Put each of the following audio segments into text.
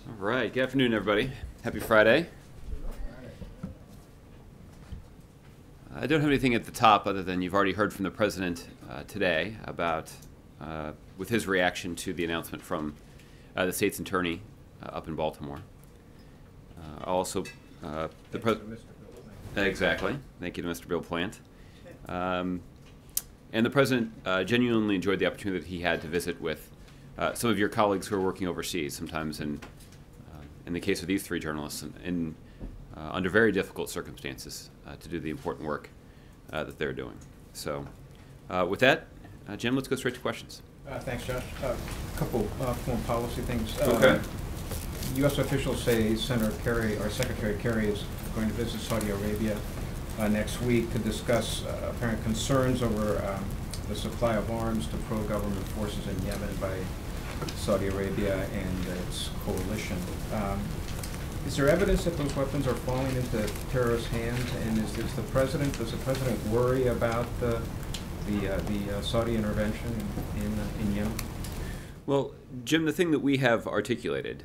All right, good afternoon, everybody. Happy Friday. I don't have anything at the top other than you've already heard from the president today about with his reaction to the announcement from the state's attorney up in Baltimore. Also, the president. Exactly. Thank you to Mr. Bill Plant. And the president genuinely enjoyed the opportunity that he had to visit with some of your colleagues who are working overseas, sometimes in the case of these three journalists, under very difficult circumstances to do the important work that they're doing. So with that, Jim, let's go straight to questions. Thanks, Josh. A couple foreign policy things. Okay. U.S. officials say Senator Kerry, or Secretary Kerry, is going to visit Saudi Arabia next week to discuss apparent concerns over the supply of arms to pro-government forces in Yemen by Saudi Arabia and its coalition. Is there evidence that those weapons are falling into terrorist hands? And does the president worry about the Saudi intervention in Yemen? Well, Jim, the thing that we have articulated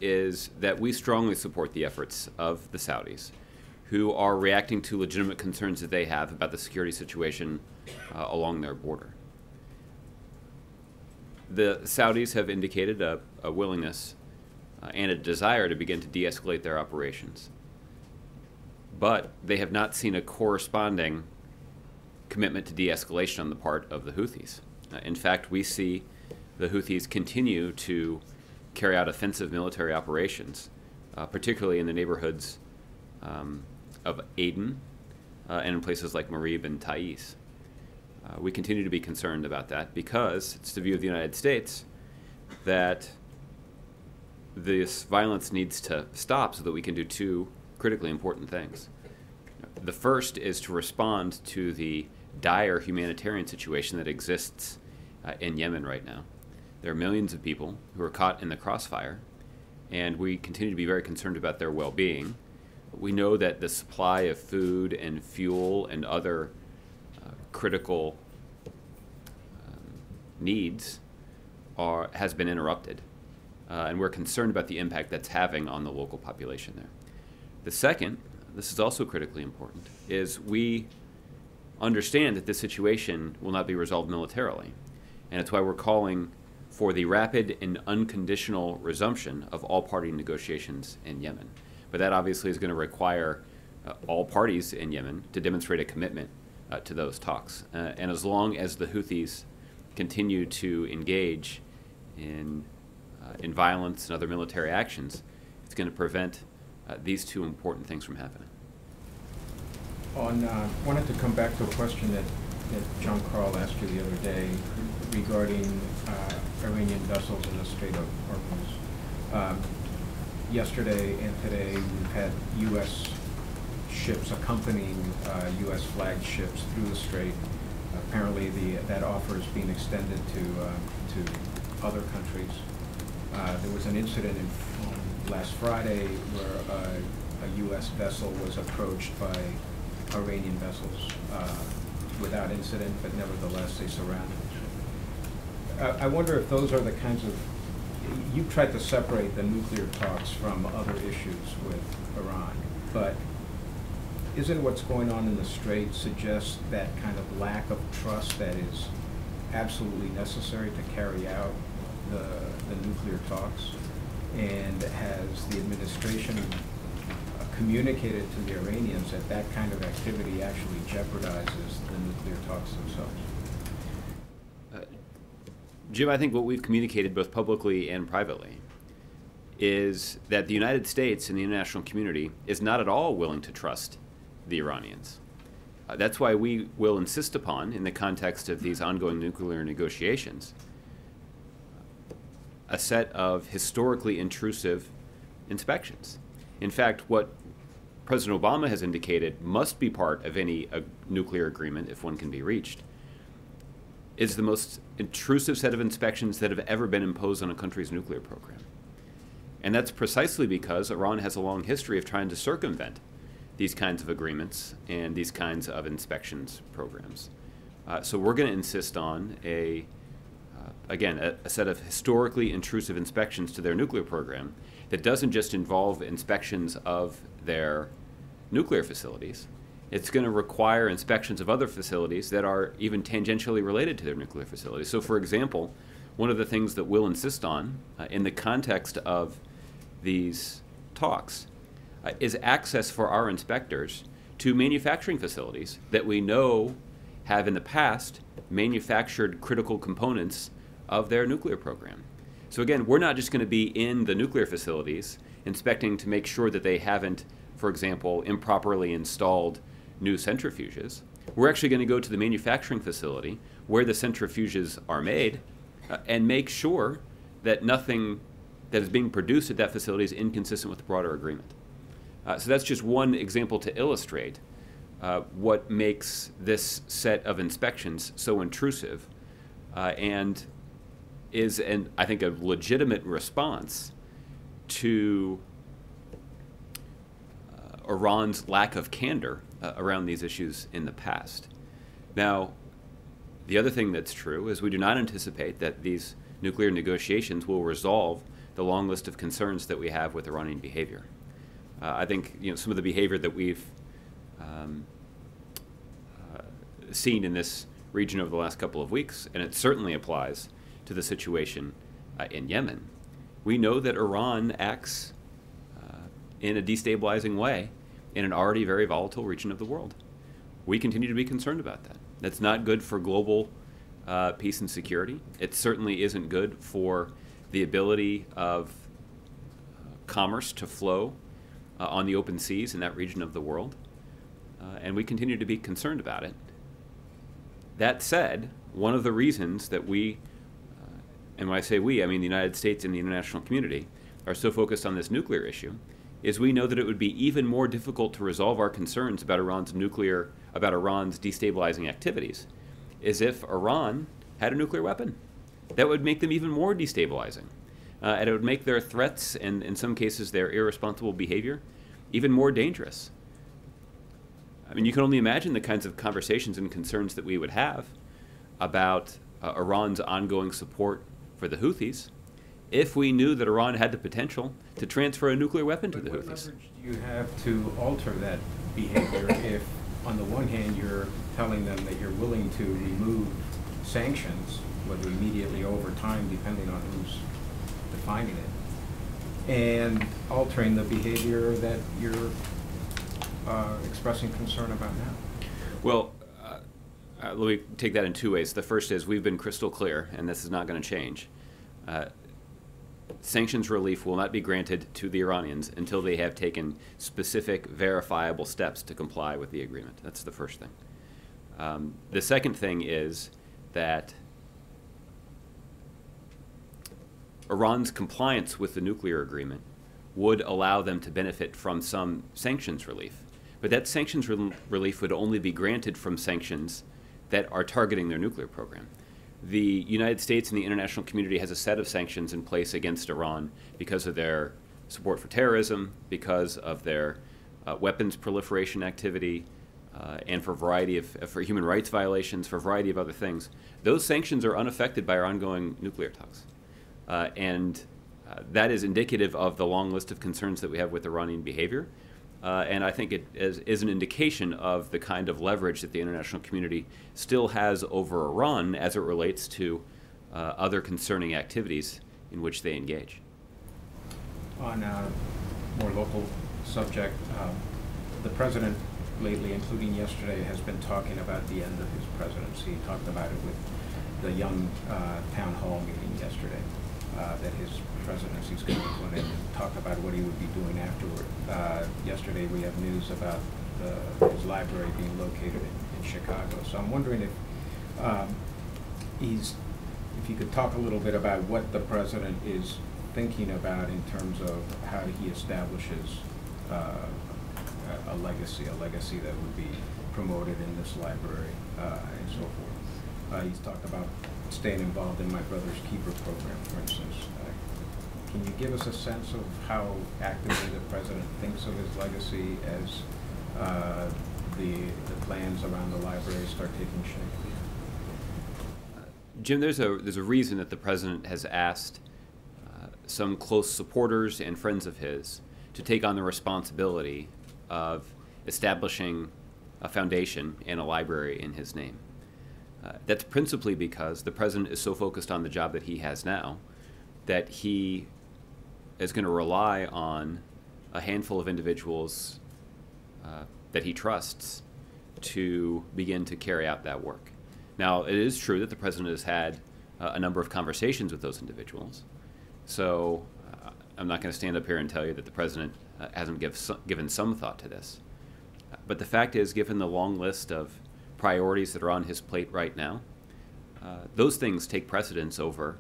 is that we strongly support the efforts of the Saudis, who are reacting to legitimate concerns that they have about the security situation along their border. The Saudis have indicated a willingness and a desire to begin to de-escalate their operations. But they have not seen a corresponding commitment to de-escalation on the part of the Houthis. In fact, we see the Houthis continue to carry out offensive military operations, particularly in the neighborhoods of Aden and in places like Marib and Taiz. We continue to be concerned about that because it's the view of the United States that this violence needs to stop so that we can do two critically important things. The first is to respond to the dire humanitarian situation that exists in Yemen right now. There are millions of people who are caught in the crossfire, and we continue to be very concerned about their well-being. We know that the supply of food and fuel and other critical needs has been interrupted, and we're concerned about the impact that's having on the local population there. The second, this is also critically important, is we understand that this situation will not be resolved militarily, and it's why we're calling for the rapid and unconditional resumption of all party negotiations in Yemen. But that obviously is going to require all parties in Yemen to demonstrate a commitment to those talks. And as long as the Houthis continue to engage in violence and other military actions, it's going to prevent these two important things from happening. Wanted to come back to a question that John Carl asked you the other day regarding Iranian vessels in the Strait of Hormuz. Yesterday and today, we've had U.S. ships accompanying U.S. flagged ships through the strait. Apparently, that offer is being extended to other countries. There was an incident last Friday where a U.S. vessel was approached by Iranian vessels without incident, but nevertheless they surrounded it. I wonder if those are the kinds of, you've tried to separate the nuclear talks from other issues with Iran, but isn't what's going on in the Strait suggest that kind of lack of trust that is absolutely necessary to carry out the nuclear talks? And has the administration communicated to the Iranians that that kind of activity actually jeopardizes the nuclear talks themselves? Jim, I think what we've communicated both publicly and privately is that the United States and the international community is not at all willing to trust the Iranians. That's why we will insist upon, in the context of these ongoing nuclear negotiations, a set of historically intrusive inspections. In fact, what President Obama has indicated must be part of any nuclear agreement, if one can be reached, is the most intrusive set of inspections that have ever been imposed on a country's nuclear program. And that's precisely because Iran has a long history of trying to circumvent these kinds of agreements and these kinds of inspections programs. So we're going to insist on a again, a set of historically intrusive inspections to their nuclear program that doesn't just involve inspections of their nuclear facilities. It's going to require inspections of other facilities that are even tangentially related to their nuclear facilities. So, for example, one of the things that we'll insist on in the context of these talks is access for our inspectors to manufacturing facilities that we know have in the past manufactured critical components of their nuclear program. So again, we're not just going to be in the nuclear facilities inspecting to make sure that they haven't, for example, improperly installed new centrifuges. We're actually going to go to the manufacturing facility where the centrifuges are made and make sure that nothing that is being produced at that facility is inconsistent with the broader agreement. So that's just one example to illustrate what makes this set of inspections so intrusive and is, I think, a legitimate response to Iran's lack of candor around these issues in the past. Now, the other thing that's true is we do not anticipate that these nuclear negotiations will resolve the long list of concerns that we have with Iranian behavior. I think some of the behavior that we've seen in this region over the last couple of weeks, and it certainly applies to the situation in Yemen. We know that Iran acts in a destabilizing way in an already very volatile region of the world. We continue to be concerned about that. That's not good for global peace and security. It certainly isn't good for the ability of commerce to flow on the open seas in that region of the world. And we continue to be concerned about it. That said, one of the reasons that we, and when I say we, I mean the United States and the international community, are so focused on this nuclear issue, is we know that it would be even more difficult to resolve our concerns about Iran's destabilizing activities, is if Iran had a nuclear weapon. That would make them even more destabilizing. And it would make their threats, and in some cases their irresponsible behavior, even more dangerous. I mean, you can only imagine the kinds of conversations and concerns that we would have about Iran's ongoing support for the Houthis if we knew that Iran had the potential to transfer a nuclear weapon to the Houthis. What leverage do you have to alter that behavior if, on the one hand, you're telling them that you're willing to remove sanctions, whether immediately or over time, depending on who's defining it, and altering the behavior that you're expressing concern about now? Well, let me take that in two ways. The first is we've been crystal clear, and this is not going to change. Sanctions relief will not be granted to the Iranians until they have taken specific, verifiable steps to comply with the agreement. That's the first thing. The second thing is that Iran's compliance with the nuclear agreement would allow them to benefit from some sanctions relief. But that sanctions relief would only be granted from sanctions that are targeting their nuclear program. The United States and the international community has a set of sanctions in place against Iran because of their support for terrorism, because of their weapons proliferation activity, and for a variety of for human rights violations, for a variety of other things. Those sanctions are unaffected by our ongoing nuclear talks. And that is indicative of the long list of concerns that we have with Iranian behavior. And I think it is an indication of the kind of leverage that the international community still has over Iran as it relates to other concerning activities in which they engage. On a more local subject, the president lately, including yesterday, has been talking about the end of his presidency. He talked about it with the young town hall meeting yesterday, that his presidency is coming to an end, and talk about what he would be doing afterward. Yesterday we have news about his library being located in Chicago. So I'm wondering if you could talk a little bit about what the president is thinking about in terms of how he establishes a legacy that would be promoted in this library and so forth. He's talked about staying involved in My Brother's Keeper program, for instance. Can you give us a sense of how actively the president thinks of his legacy as the plans around the library start taking shape? Jim, there's a reason that the president has asked some close supporters and friends of his to take on the responsibility of establishing a foundation and a library in his name. That's principally because the president is so focused on the job that he has now that he is going to rely on a handful of individuals that he trusts to begin to carry out that work. Now, it is true that the president has had a number of conversations with those individuals, so I'm not going to stand up here and tell you that the president hasn't given some thought to this. But the fact is, given the long list of priorities that are on his plate right now, those things take precedence over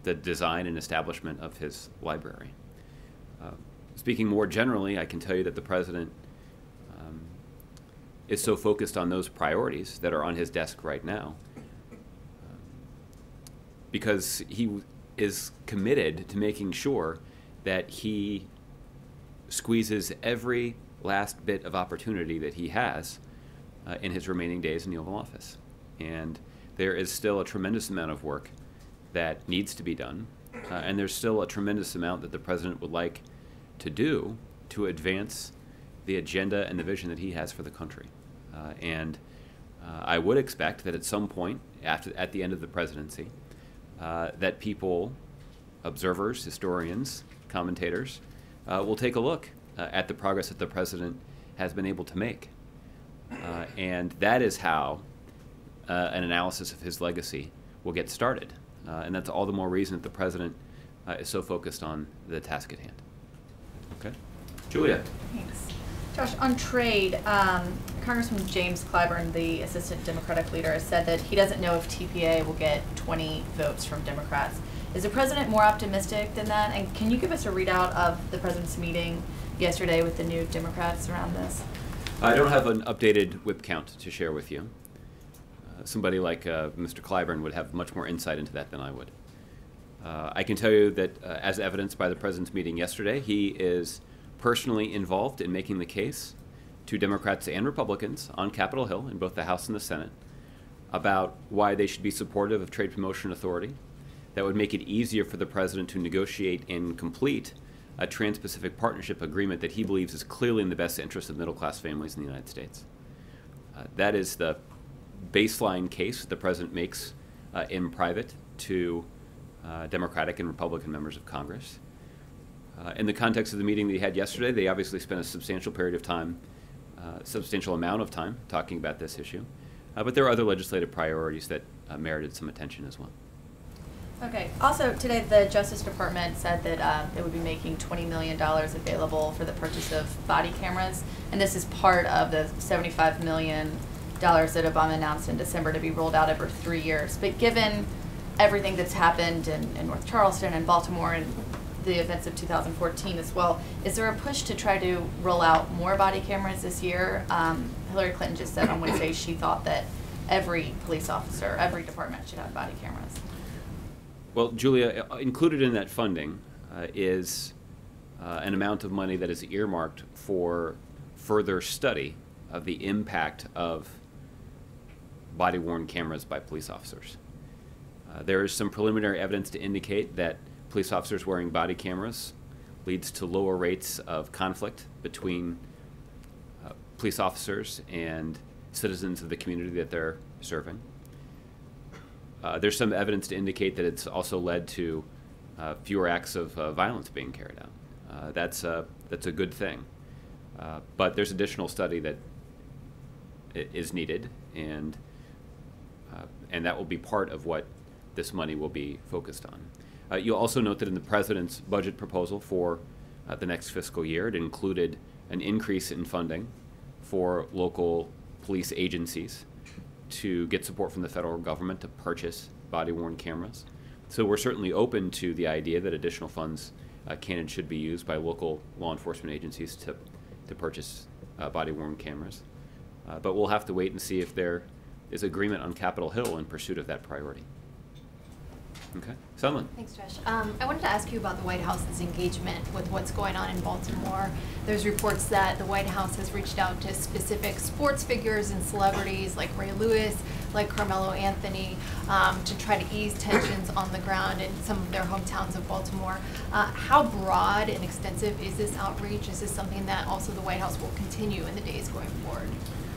the design and establishment of his library. Speaking more generally, I can tell you that the president is so focused on those priorities that are on his desk right now because he is committed to making sure that he squeezes every last bit of opportunity that he has in his remaining days in the Oval Office. And there is still a tremendous amount of work that needs to be done, and there's still a tremendous amount that the president would like to do to advance the agenda and the vision that he has for the country. I would expect that at some point at the end of the presidency, that people, observers, historians, commentators, will take a look at the progress that the president has been able to make. And that is how an analysis of his legacy will get started. And that's all the more reason that the president is so focused on the task at hand. Okay. Julia. Thanks. Josh, on trade, Congressman James Clyburn, the Assistant Democratic Leader, has said that he doesn't know if TPA will get 20 votes from Democrats. Is the president more optimistic than that? And can you give us a readout of the president's meeting yesterday with the new Democrats around this? I don't have an updated whip count to share with you. Somebody like Mr. Clyburn would have much more insight into that than I would. I can tell you that, as evidenced by the president's meeting yesterday, he is personally involved in making the case to Democrats and Republicans on Capitol Hill in both the House and the Senate about why they should be supportive of trade promotion authority that would make it easier for the president to negotiate and complete a Trans-Pacific Partnership agreement that he believes is clearly in the best interest of middle-class families in the United States. That is the baseline case the president makes in private to Democratic and Republican members of Congress. In the context of the meeting that he had yesterday, they obviously spent a substantial period of time, substantial amount of time talking about this issue. But there are other legislative priorities that merited some attention as well. Okay. Also, today the Justice Department said that they would be making $20 million available for the purchase of body cameras, and this is part of the $75 million that Obama announced in December to be rolled out over 3 years. But given everything that's happened in North Charleston and Baltimore and the events of 2014 as well, is there a push to try to roll out more body cameras this year? Hillary Clinton just said on Wednesday she thought that every police officer, every department should have body cameras. Well, Julia, included in that funding is an amount of money that is earmarked for further study of the impact of body-worn cameras by police officers. There is some preliminary evidence to indicate that police officers wearing body cameras leads to lower rates of conflict between police officers and citizens of the community that they're serving. There's some evidence to indicate that it's also led to fewer acts of violence being carried out. That's a good thing. But there's additional study that is needed, and that will be part of what this money will be focused on. You'll also note that in the president's budget proposal for the next fiscal year, it included an increase in funding for local police agencies to get support from the federal government to purchase body-worn cameras. So we're certainly open to the idea that additional funds can and should be used by local law enforcement agencies to purchase body-worn cameras. But we'll have to wait and see if there is agreement on Capitol Hill in pursuit of that priority. Okay. Someone. Thanks, Josh. I wanted to ask you about the White House's engagement with what's going on in Baltimore. There's reports that the White House has reached out to specific sports figures and celebrities like Ray Lewis, like Carmelo Anthony, to try to ease tensions on the ground in some of their hometowns of Baltimore. How broad and extensive is this outreach? Is this something that also the White House will continue in the days going forward?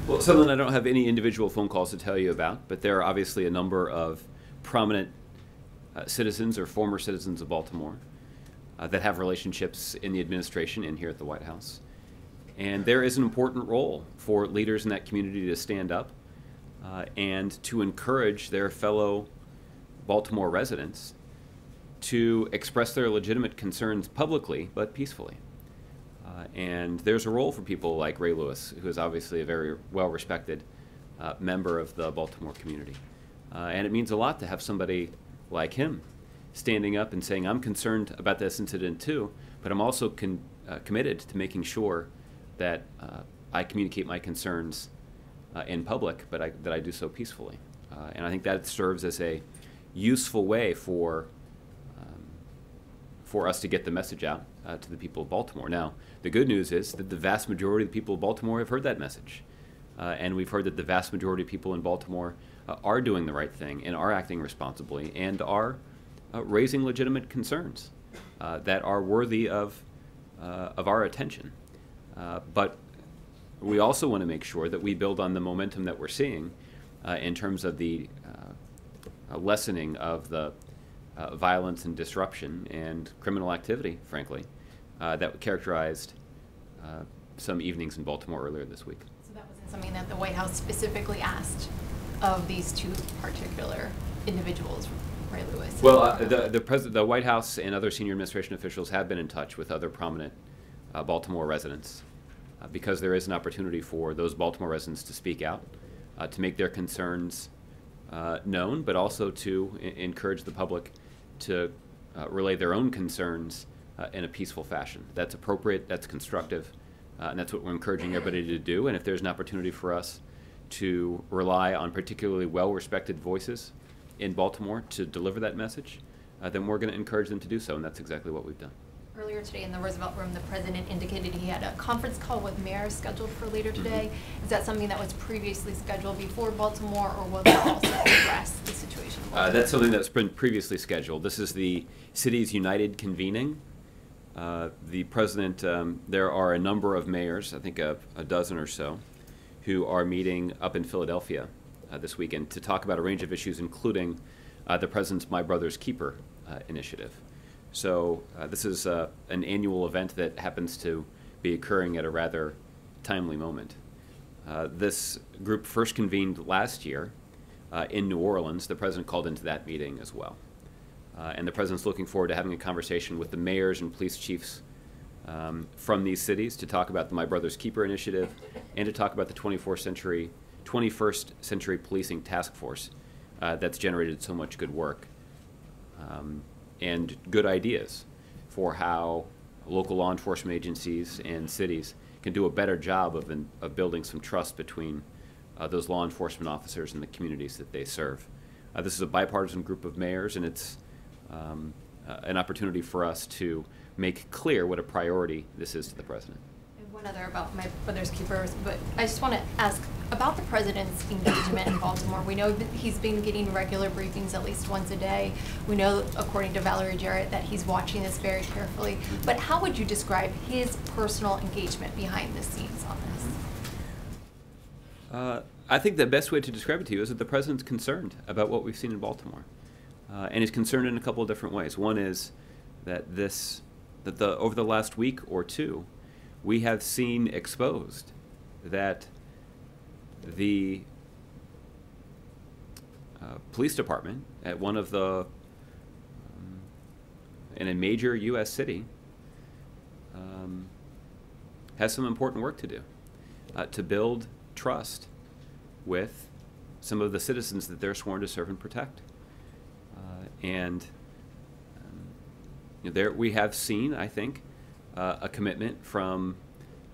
Well, Sutherland, I don't have any individual phone calls to tell you about, but there are obviously a number of prominent citizens or former citizens of Baltimore that have relationships in the administration and here at the White House. And there is an important role for leaders in that community to stand up and to encourage their fellow Baltimore residents to express their legitimate concerns publicly but peacefully. And there's a role for people like Ray Lewis, who is obviously a very well-respected member of the Baltimore community. And it means a lot to have somebody like him standing up and saying, I'm concerned about this incident too, but I'm also committed to making sure that I communicate my concerns in public, but that I do so peacefully. And I think that serves as a useful way for us to get the message out to the people of Baltimore. Now, the good news is that the vast majority of the people of Baltimore have heard that message. And we've heard that the vast majority of people in Baltimore are doing the right thing and are acting responsibly and are raising legitimate concerns that are worthy of our attention. But we also want to make sure that we build on the momentum that we're seeing in terms of the lessening of the violence and disruption and criminal activity, frankly, that characterized some evenings in Baltimore earlier this week. So that wasn't something that the White House specifically asked of these two particular individuals, Ray Lewis? Well, the White House and other senior administration officials have been in touch with other prominent Baltimore residents because there is an opportunity for those Baltimore residents to speak out, to make their concerns known, but also to encourage the public to relay their own concerns in a peaceful fashion. That's appropriate, that's constructive, and that's what we're encouraging everybody to do. And if there's an opportunity for us to rely on particularly well-respected voices in Baltimore to deliver that message, then we're going to encourage them to do so, and that's exactly what we've done. Earlier today in the Roosevelt Room, the president indicated he had a conference call with mayors scheduled for later today. Mm-hmm. Is that something that was previously scheduled before Baltimore, or will that also address the situation? That's something that's been previously scheduled. This is the Cities United convening. The president, there are a number of mayors, I think a dozen or so, who are meeting up in Philadelphia this weekend to talk about a range of issues, including the president's My Brother's Keeper initiative. So this is an annual event that happens to be occurring at a rather timely moment. This group first convened last year in New Orleans. The president called into that meeting as well. And the president's looking forward to having a conversation with the mayors and police chiefs from these cities to talk about the My Brother's Keeper initiative and to talk about the 21st century policing task force that's generated so much good work and good ideas for how local law enforcement agencies and cities can do a better job of building some trust between those law enforcement officers and the communities that they serve. This is a bipartisan group of mayors, and it's an opportunity for us to make clear what a priority this is to the president. And one other about My Brother's Keepers, but I just want to ask about the president's engagement in Baltimore. We know that he's been getting regular briefings at least once a day. We know, according to Valerie Jarrett, that he's watching this very carefully. But how would you describe his personal engagement behind the scenes on this? I think the best way to describe it to you is that the president's concerned about what we've seen in Baltimore. And he's concerned in a couple of different ways. One is that over the last week or two, we have seen exposed that the police department at one of the in a major U.S. city has some important work to do to build trust with some of the citizens that they're sworn to serve and protect. There we have seen, I think, a commitment from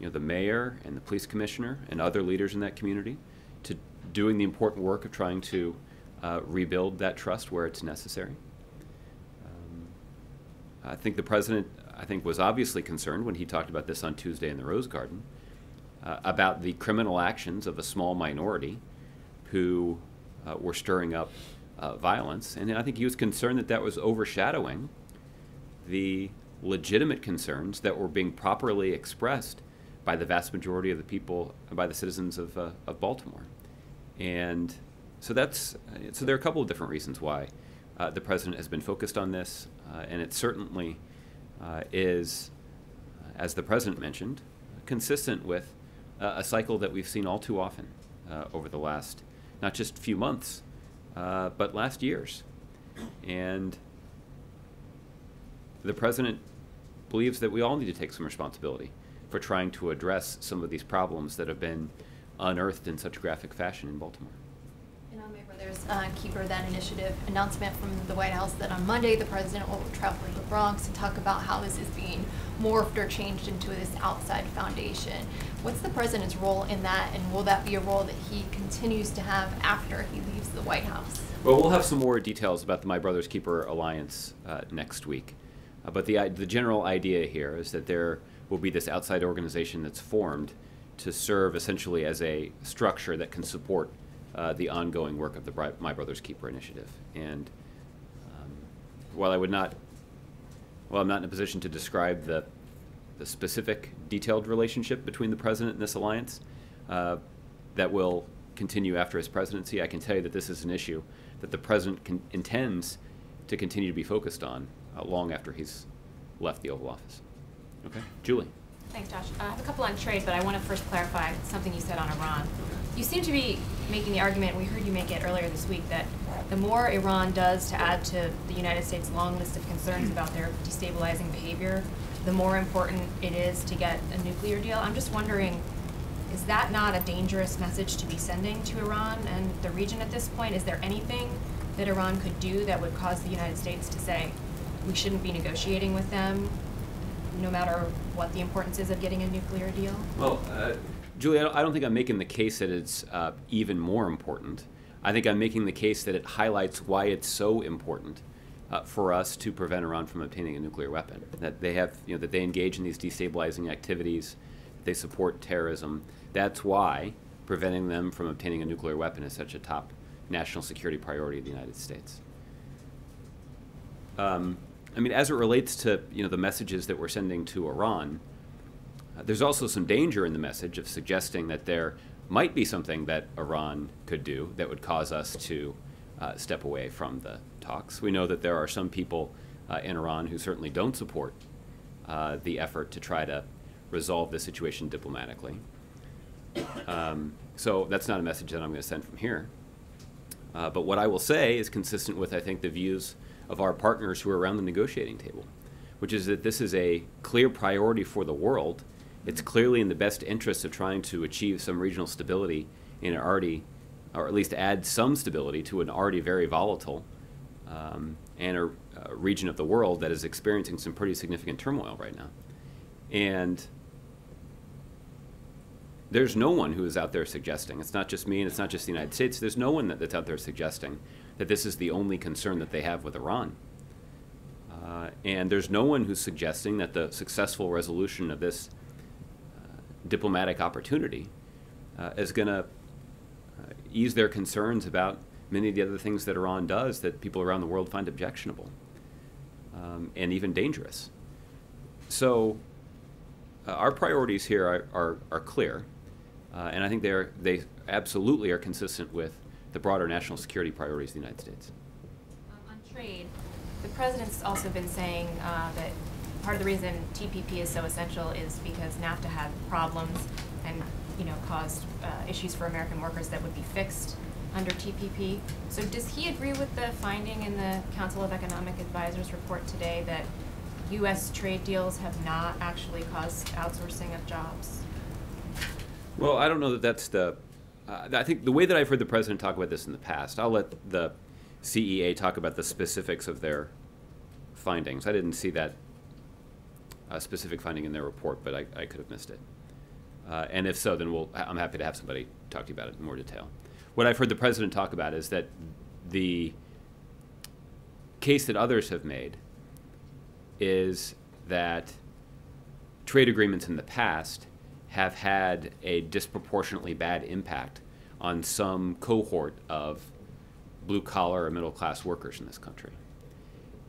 the mayor and the police commissioner and other leaders in that community to doing the important work of trying to rebuild that trust where it's necessary. I think the president, was obviously concerned when he talked about this on Tuesday in the Rose Garden about the criminal actions of a small minority who were stirring up violence. And I think he was concerned that that was overshadowing the legitimate concerns that were being properly expressed by the vast majority of the people, by the citizens of Baltimore. And so there are a couple of different reasons why the president has been focused on this, and it certainly is, as the president mentioned, consistent with a cycle that we've seen all too often over the last, not just few months, but last years. And the president believes that we all need to take some responsibility for trying to address some of these problems that have been unearthed in such graphic fashion in Baltimore. And on My Brother's Keeper That Initiative announcement from the White House that on Monday the president will travel to the Bronx and talk about how this is being morphed or changed into this outside foundation. What's the president's role in that, and will that be a role that he continues to have after he leaves the White House? Well, we'll have some more details about the My Brother's Keeper Alliance next week. But the general idea here is that there will be this outside organization that's formed to serve essentially as a structure that can support the ongoing work of the My Brother's Keeper initiative. And while I'm not in a position to describe the specific detailed relationship between the president and this alliance that will continue after his presidency, I can tell you that this is an issue that the president intends to continue to be focused on long after he's left the Oval Office. Okay, Julie. Thanks, Josh. I have a couple on trade, but I want to first clarify something you said on Iran. You seem to be making the argument, we heard you make it earlier this week, that the more Iran does to add to the United States' long list of concerns about their destabilizing behavior, the more important it is to get a nuclear deal. I'm just wondering, is that not a dangerous message to be sending to Iran and the region at this point? Is there anything that Iran could do that would cause the United States to say, we shouldn't be negotiating with them, no matter what the importance is of getting a nuclear deal? Well, Julie, I don't think I'm making the case that it's even more important. I think I'm making the case that it highlights why it's so important for us to prevent Iran from obtaining a nuclear weapon. That they have, that they engage in these destabilizing activities, they support terrorism. That's why preventing them from obtaining a nuclear weapon is such a top national security priority of the United States. As it relates to the messages that we're sending to Iran, there's also some danger in the message of suggesting that there might be something that Iran could do that would cause us to step away from the talks. We know that there are some people in Iran who certainly don't support the effort to try to resolve the situation diplomatically. So that's not a message that I'm going to send from here. But what I will say is consistent with, I think, the views of our partners who are around the negotiating table, which is that this is a clear priority for the world. It's clearly in the best interest of trying to achieve some regional stability in an already, or at least add some stability to an already very volatile and a region of the world that is experiencing some pretty significant turmoil right now. And there's no one who is out there suggesting, it's not just me and it's not just the United States, there's no one that's out there suggesting that this is the only concern that they have with Iran. And there's no one who's suggesting that the successful resolution of this diplomatic opportunity is going to ease their concerns about many of the other things that Iran does that people around the world find objectionable and even dangerous. So our priorities here are clear, and I think they absolutely are consistent with the broader national security priorities of the United States. On trade, the president's also been saying that part of the reason TPP is so essential is because NAFTA had problems and caused issues for American workers that would be fixed under TPP. So does he agree with the finding in the Council of Economic Advisors report today that U.S. trade deals have not actually caused outsourcing of jobs? Well, I don't know that that's the... I think the way that I've heard the president talk about this in the past, I'll let the CEA talk about the specifics of their findings. I didn't see that specific finding in their report, but I could have missed it. And if so, then I'm happy to have somebody talk to you about it in more detail. What I've heard the president talk about is that the case that others have made is that trade agreements in the past have had a disproportionately bad impact on some cohort of blue-collar or middle-class workers in this country.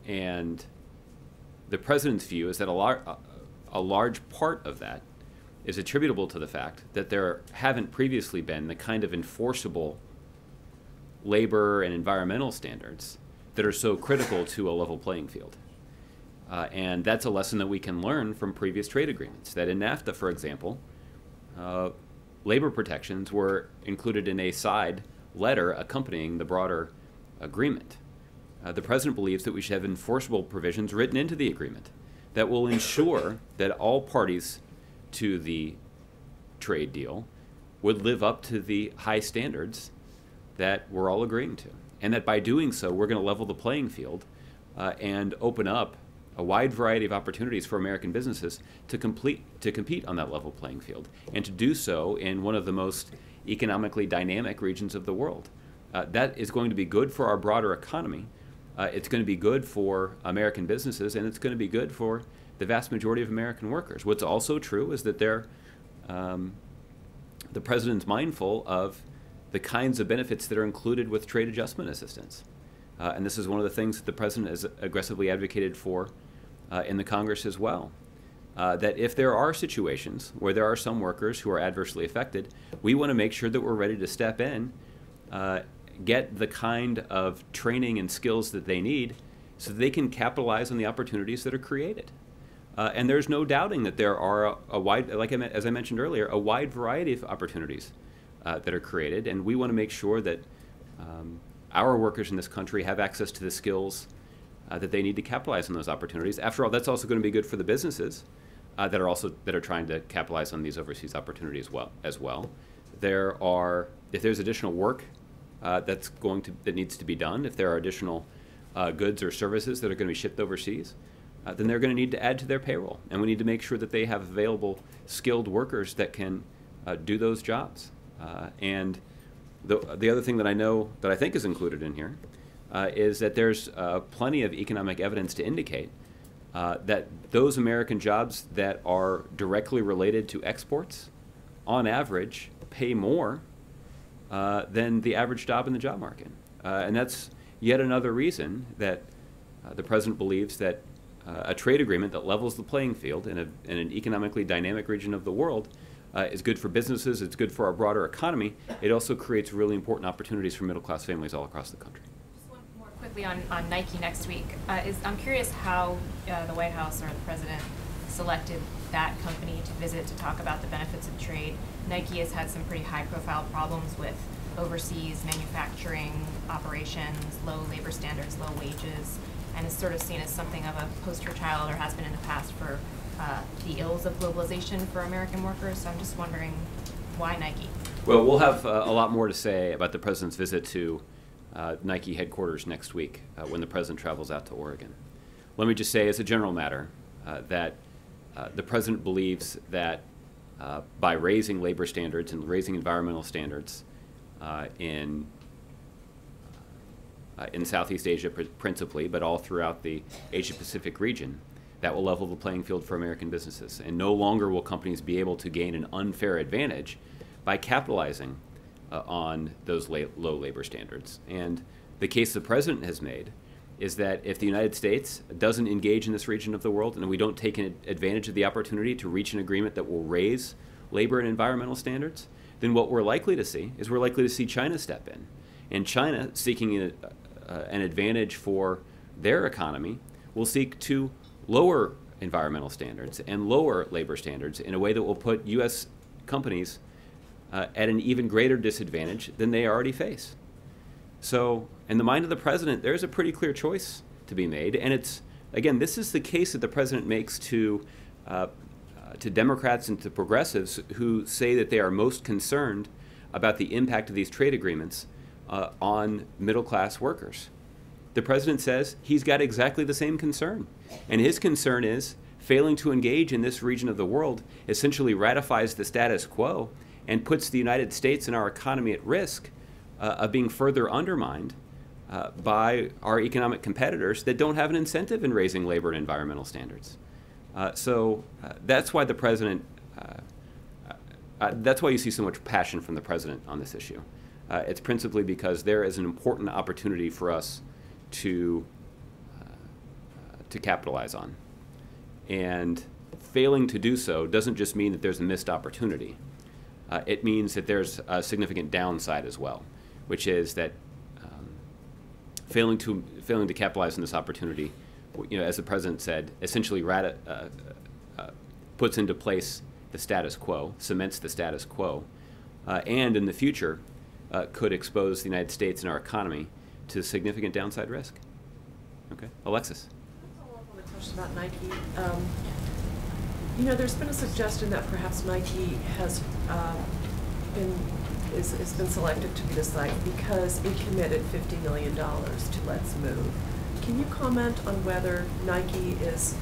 And the president's view is that a large part of that is attributable to the fact that there haven't previously been the kind of enforceable labor and environmental standards that are so critical to a level playing field. And that's a lesson that we can learn from previous trade agreements, that in NAFTA, for example, labor protections were included in a side letter accompanying the broader agreement. The president believes that we should have enforceable provisions written into the agreement that will ensure that all parties to the trade deal would live up to the high standards that we're all agreeing to. And that by doing so, we're going to level the playing field and open up a wide variety of opportunities for American businesses to compete on that level playing field, and to do so in one of the most economically dynamic regions of the world. That is going to be good for our broader economy. It's going to be good for American businesses, and it's going to be good for the vast majority of American workers. What's also true is that the president's mindful of the kinds of benefits that are included with trade adjustment assistance. And this is one of the things that the president has aggressively advocated for in the Congress as well. That if there are situations where there are some workers who are adversely affected, we want to make sure that we're ready to step in, get the kind of training and skills that they need so that they can capitalize on the opportunities that are created. And there's no doubting that there are a wide, as I mentioned earlier, a wide variety of opportunities that are created, and we want to make sure that our workers in this country have access to the skills that they need to capitalize on those opportunities. After all, that's also going to be good for the businesses that are trying to capitalize on these overseas opportunities as well. If there's additional work that needs to be done, if there are additional goods or services that are going to be shipped overseas, then they're going to need to add to their payroll, and we need to make sure that they have available skilled workers that can do those jobs. And the other thing that I think is included in here is that there's plenty of economic evidence to indicate that those American jobs that are directly related to exports, on average, pay more than the average job in the job market. And that's yet another reason that the president believes that a trade agreement that levels the playing field in an economically dynamic region of the world is good for businesses, it's good for our broader economy. It also creates really important opportunities for middle-class families all across the country. Just one more quickly on Nike next week. I'm curious how the White House or the president selected that company to visit to talk about the benefits of trade. Nike has had some pretty high-profile problems with overseas manufacturing operations, low labor standards, low wages, and is sort of seen as something of a poster child, or has been in the past, for the ills of globalization for American workers. So I'm just wondering, why Nike? Well, we'll have a lot more to say about the president's visit to Nike headquarters next week when the president travels out to Oregon. Let me just say, as a general matter, that the president believes that by raising labor standards and raising environmental standards in Southeast Asia principally, but all throughout the Asia-Pacific region, that will level the playing field for American businesses. And no longer will companies be able to gain an unfair advantage by capitalizing on those low labor standards. And the case the president has made is that if the United States doesn't engage in this region of the world, and we don't take advantage of the opportunity to reach an agreement that will raise labor and environmental standards, then what we're likely to see China step in. And China, seeking an advantage for their economy, will seek to lower environmental standards and lower labor standards in a way that will put U.S. companies at an even greater disadvantage than they already face. So, in the mind of the president, there's a pretty clear choice to be made. And it's, again, this is the case that the president makes to Democrats and to progressives who say that they are most concerned about the impact of these trade agreements on middle-class workers. The president says he's got exactly the same concern. And his concern is failing to engage in this region of the world essentially ratifies the status quo and puts the United States and our economy at risk of being further undermined by our economic competitors that don't have an incentive in raising labor and environmental standards. So that's why the president, that's why you see so much passion from the president on this issue. It's principally because there is an important opportunity for us to capitalize on. And failing to do so doesn't just mean that there's a missed opportunity. It means that there's a significant downside as well, which is that failing to capitalize on this opportunity, as the president said, essentially puts into place the status quo, cements the status quo, and in the future could expose the United States and our economy to significant downside risk. Okay, Alexis. A question about Nike. There's been a suggestion that perhaps Nike has been selected to be the site because it committed $50 million to Let's Move. Can you comment on whether Nike is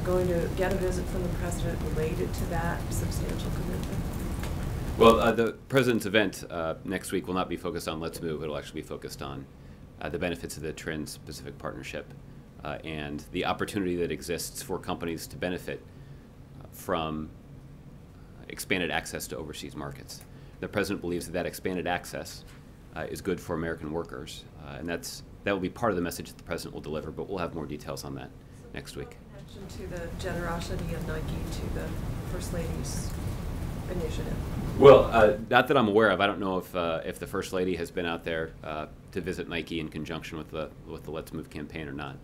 going to get a visit from the president related to that substantial commitment? Well, the president's event next week will not be focused on Let's Move. It'll actually be focused on the benefits of the Trans-Pacific Partnership and the opportunity that exists for companies to benefit from expanded access to overseas markets. The president believes that expanded access is good for American workers, and that will be part of the message that the president will deliver, but we'll have more details on that next week. To the generosity of Nike to the First Lady's initiative? Well, not that I'm aware of. I don't know if the First Lady has been out there to visit Nike in conjunction with the Let's Move campaign or not.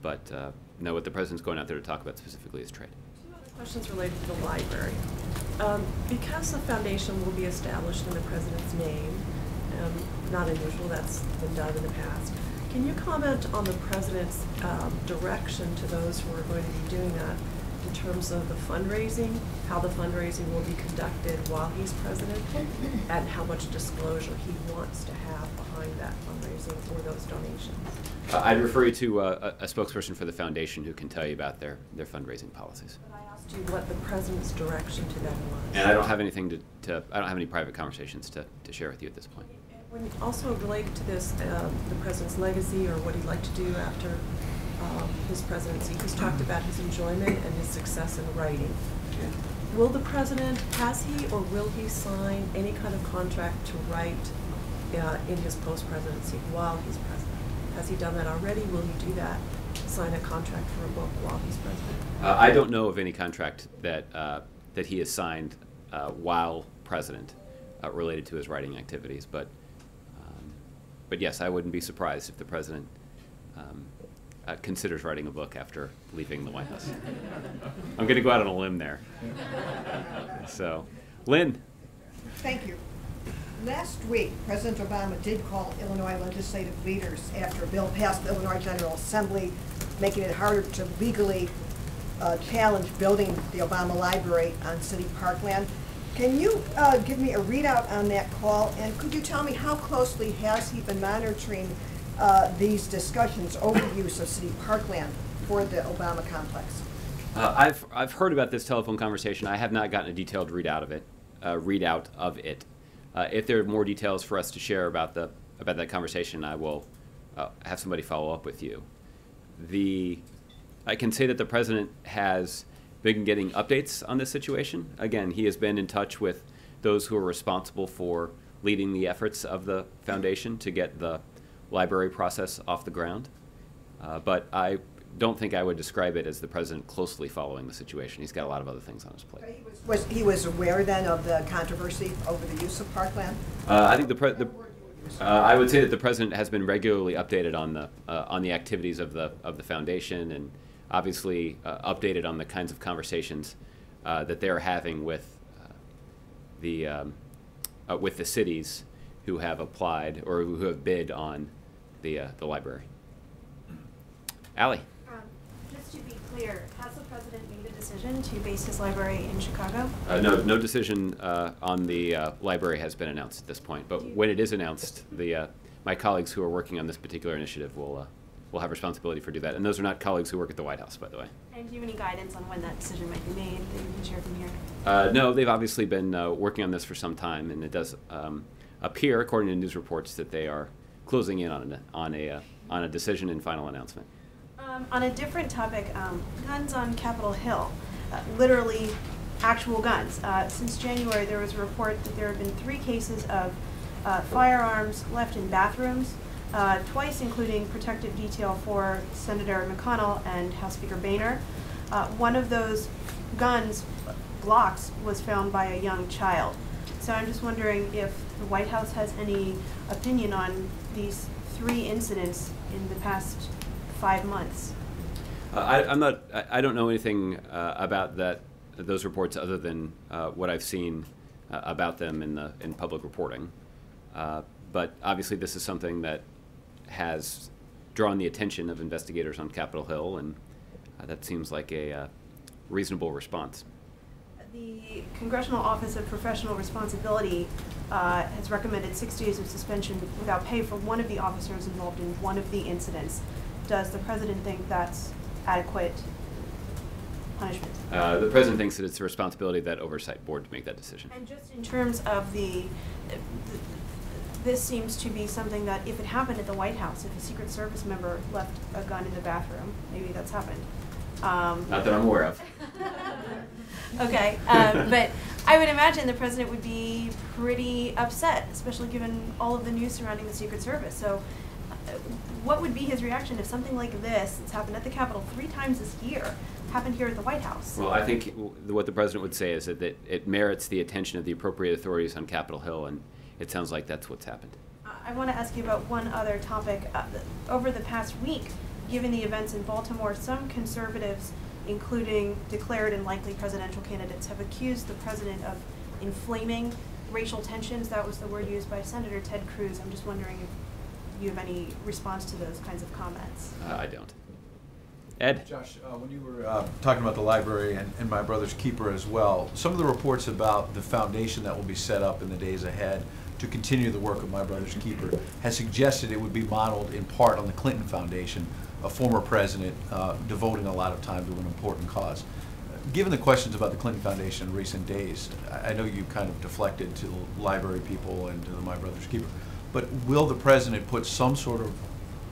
But no, what the president's going out there to talk about specifically is trade. Two other questions related to the library. Because the foundation will be established in the president's name, not unusual, that's been done in the past. Can you comment on the president's direction to those who are going to be doing that in terms of the fundraising, how the fundraising will be conducted while he's president, and how much disclosure he wants to have behind that fundraising for those donations? I'd refer you to a spokesperson for the foundation who can tell you about their fundraising policies. But I asked you what the president's direction to them was. And I don't have anything I don't have any private conversations to share with you at this point. When also related to this, the president's legacy or what he'd like to do after his presidency, he's talked about his enjoyment and his success in writing. Will the president, has he or will he sign any kind of contract to write in his post-presidency while he's president? Has he done that already? Will he do that, sign a contract for a book while he's president? I don't know of any contract that he has signed while president related to his writing activities, but yes, I wouldn't be surprised if the president considers writing a book after leaving the White House. I'm going to go out on a limb there. So, Lynn. Thank you. Last week, President Obama did call Illinois legislative leaders after a bill passed the Illinois General Assembly, making it harder to legally challenge building the Obama Library on city parkland. Can you give me a readout on that call, and could you tell me how closely has he been monitoring these discussions over the use of city parkland for the Obama complex? I've heard about this telephone conversation. I have not gotten a detailed readout of it. If there are more details for us to share about that conversation, I will have somebody follow up with you. I can say that the president has been getting updates on this situation. Again, he has been in touch with those who are responsible for leading the efforts of the foundation to get the library process off the ground. But I don't think I would describe it as the president closely following the situation. He's got a lot of other things on his plate. He was aware then of the controversy over the use of parkland? I think I would say that the president has been regularly updated on the activities of the foundation, and obviously updated on the kinds of conversations that they're having with the cities who have applied or who have bid on the library. Allie. Just to be clear, has the president made a decision to base his library in Chicago? No decision on the library has been announced at this point. But when it is announced, my colleagues who are working on this particular initiative will have responsibility for do that. And those are not colleagues who work at the White House, by the way. And do you have any guidance on when that decision might be made that you can share from here? No, they've obviously been working on this for some time, and it does appear, according to news reports, that they are closing in on a decision and final announcement. On a different topic, guns on Capitol Hill, literally actual guns. Since January, there was a report that there have been 3 cases of firearms left in bathrooms, twice including protective detail for Senator McConnell and House Speaker Boehner. One of those guns, Glocks, was found by a young child. So I'm just wondering if the White House has any opinion on these 3 incidents in the past 5 months. I don't know anything about those reports other than what I've seen about them in public reporting. But obviously, this is something that has drawn the attention of investigators on Capitol Hill, and that seems like a reasonable response. The Congressional Office of Professional Responsibility has recommended 6 days of suspension without pay for one of the officers involved in one of the incidents. Does the president think that's adequate punishment? The president thinks that it's the responsibility of that oversight board to make that decision. And just in terms of this seems to be something that if it happened at the White House, if a Secret Service member left a gun in the bathroom, maybe that's happened. Not that I'm aware of. Okay, but I would imagine the president would be pretty upset, especially given all of the news surrounding the Secret Service. So what would be his reaction if something like this, that's happened at the Capitol 3 times this year, happened here at the White House? Well, I think what the president would say is that it merits the attention of the appropriate authorities on Capitol Hill, and it sounds like that's what's happened. I want to ask you about one other topic. Over the past week, given the events in Baltimore, some conservatives, including declared and likely presidential candidates, have accused the president of inflaming racial tensions. That was the word used by Senator Ted Cruz. I'm just wondering if you have any response to those kinds of comments. I don't. Ed? Josh, when you were talking about the library and My Brother's Keeper as well, some of the reports about the foundation that will be set up in the days ahead to continue the work of My Brother's Keeper has suggested it would be modeled in part on the Clinton Foundation, a former president devoting a lot of time to an important cause. Given the questions about the Clinton Foundation in recent days, I know you kind of deflected to the library people and to the My Brother's Keeper, but will the president put some sort of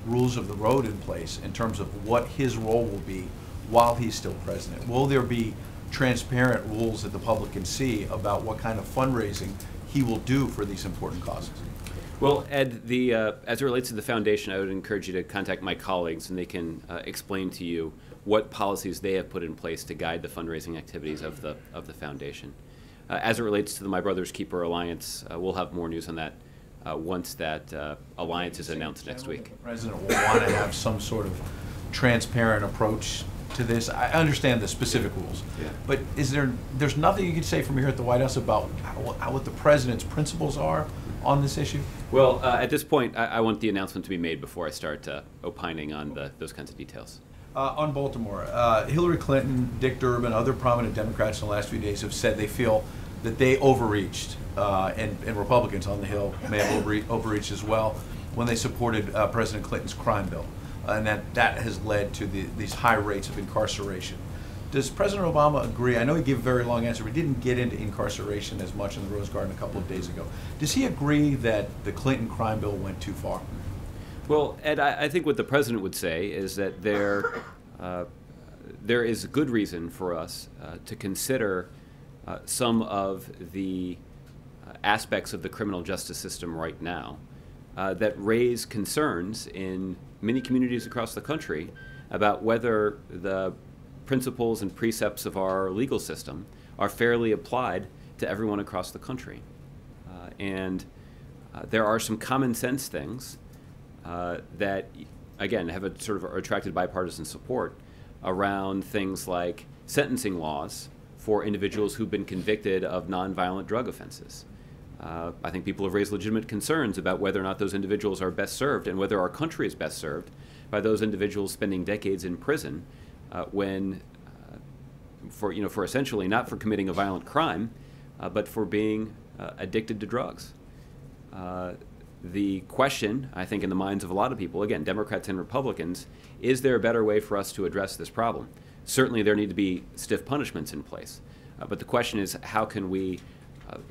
rules of the road in place in terms of what his role will be while he's still president? Will there be transparent rules that the public can see about what kind of fundraising he will do for these important causes? Well, Ed, as it relates to the foundation, I would encourage you to contact my colleagues, and they can explain to you what policies they have put in place to guide the fundraising activities of the foundation. As it relates to the My Brother's Keeper Alliance, we'll have more news on that once that alliance is announced next week. The president will want to have some sort of transparent approach to this. I understand the specific rules, yeah. But there's nothing you can say from here at the White House about what the president's principles are on this issue? Well, at this point, I want the announcement to be made before I start opining on those kinds of details. On Baltimore, Hillary Clinton, Dick Durbin, other prominent Democrats in the last few days have said they feel that they overreached, and Republicans on the Hill may have overreached as well when they supported President Clinton's crime bill, and that has led to these high rates of incarceration. Does President Obama agree? I know he gave a very long answer, but he didn't get into incarceration as much in the Rose Garden a couple of days ago. Does he agree that the Clinton crime bill went too far? Well, Ed, I think what the president would say is that there is good reason for us to consider some of the aspects of the criminal justice system right now that raise concerns in many communities across the country about whether the principles and precepts of our legal system are fairly applied to everyone across the country. And there are some common sense things that, again, have sort of attracted bipartisan support around things like sentencing laws for individuals who've been convicted of nonviolent drug offenses. I think people have raised legitimate concerns about whether or not those individuals are best served and whether our country is best served by those individuals spending decades in prison for essentially not for committing a violent crime, but for being addicted to drugs. The question, I think, in the minds of a lot of people, again, Democrats and Republicans, is there a better way for us to address this problem? Certainly there need to be stiff punishments in place. But the question is, how can we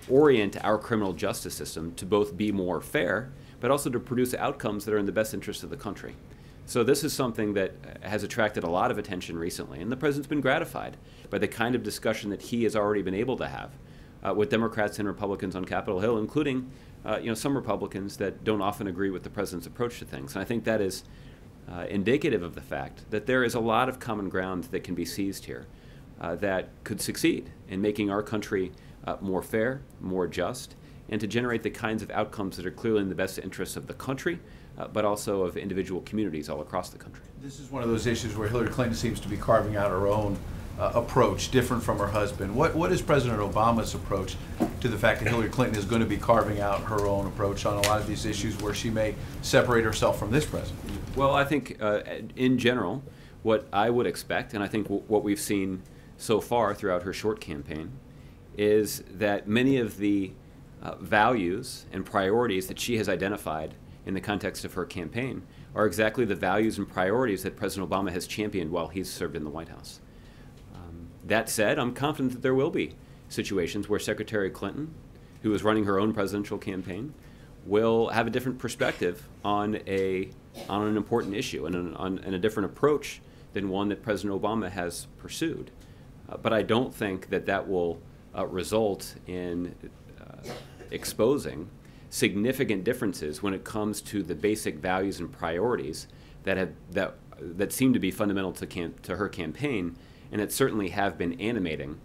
orient our criminal justice system to both be more fair but also to produce outcomes that are in the best interest of the country. So this is something that has attracted a lot of attention recently, and the president's been gratified by the kind of discussion that he has already been able to have with Democrats and Republicans on Capitol Hill, including some Republicans that don't often agree with the president's approach to things. And I think that is indicative of the fact that there is a lot of common ground that can be seized here that could succeed in making our country more fair, more just, and to generate the kinds of outcomes that are clearly in the best interests of the country, but also of individual communities all across the country. This is one of those issues where Hillary Clinton seems to be carving out her own approach, different from her husband. What is President Obama's approach to the fact that Hillary Clinton is going to be carving out her own approach on a lot of these issues where she may separate herself from this president? Well, I think in general, what I would expect, and I think what we've seen so far throughout her short campaign, is that many of the values and priorities that she has identified in the context of her campaign are exactly the values and priorities that President Obama has championed while he's served in the White House. That said, I'm confident that there will be situations where Secretary Clinton, who is running her own presidential campaign, will have a different perspective on an important issue and on a different approach than one that President Obama has pursued. But I don't think that will result in exposing significant differences when it comes to the basic values and priorities that seem to be fundamental to her campaign, and that certainly have been animating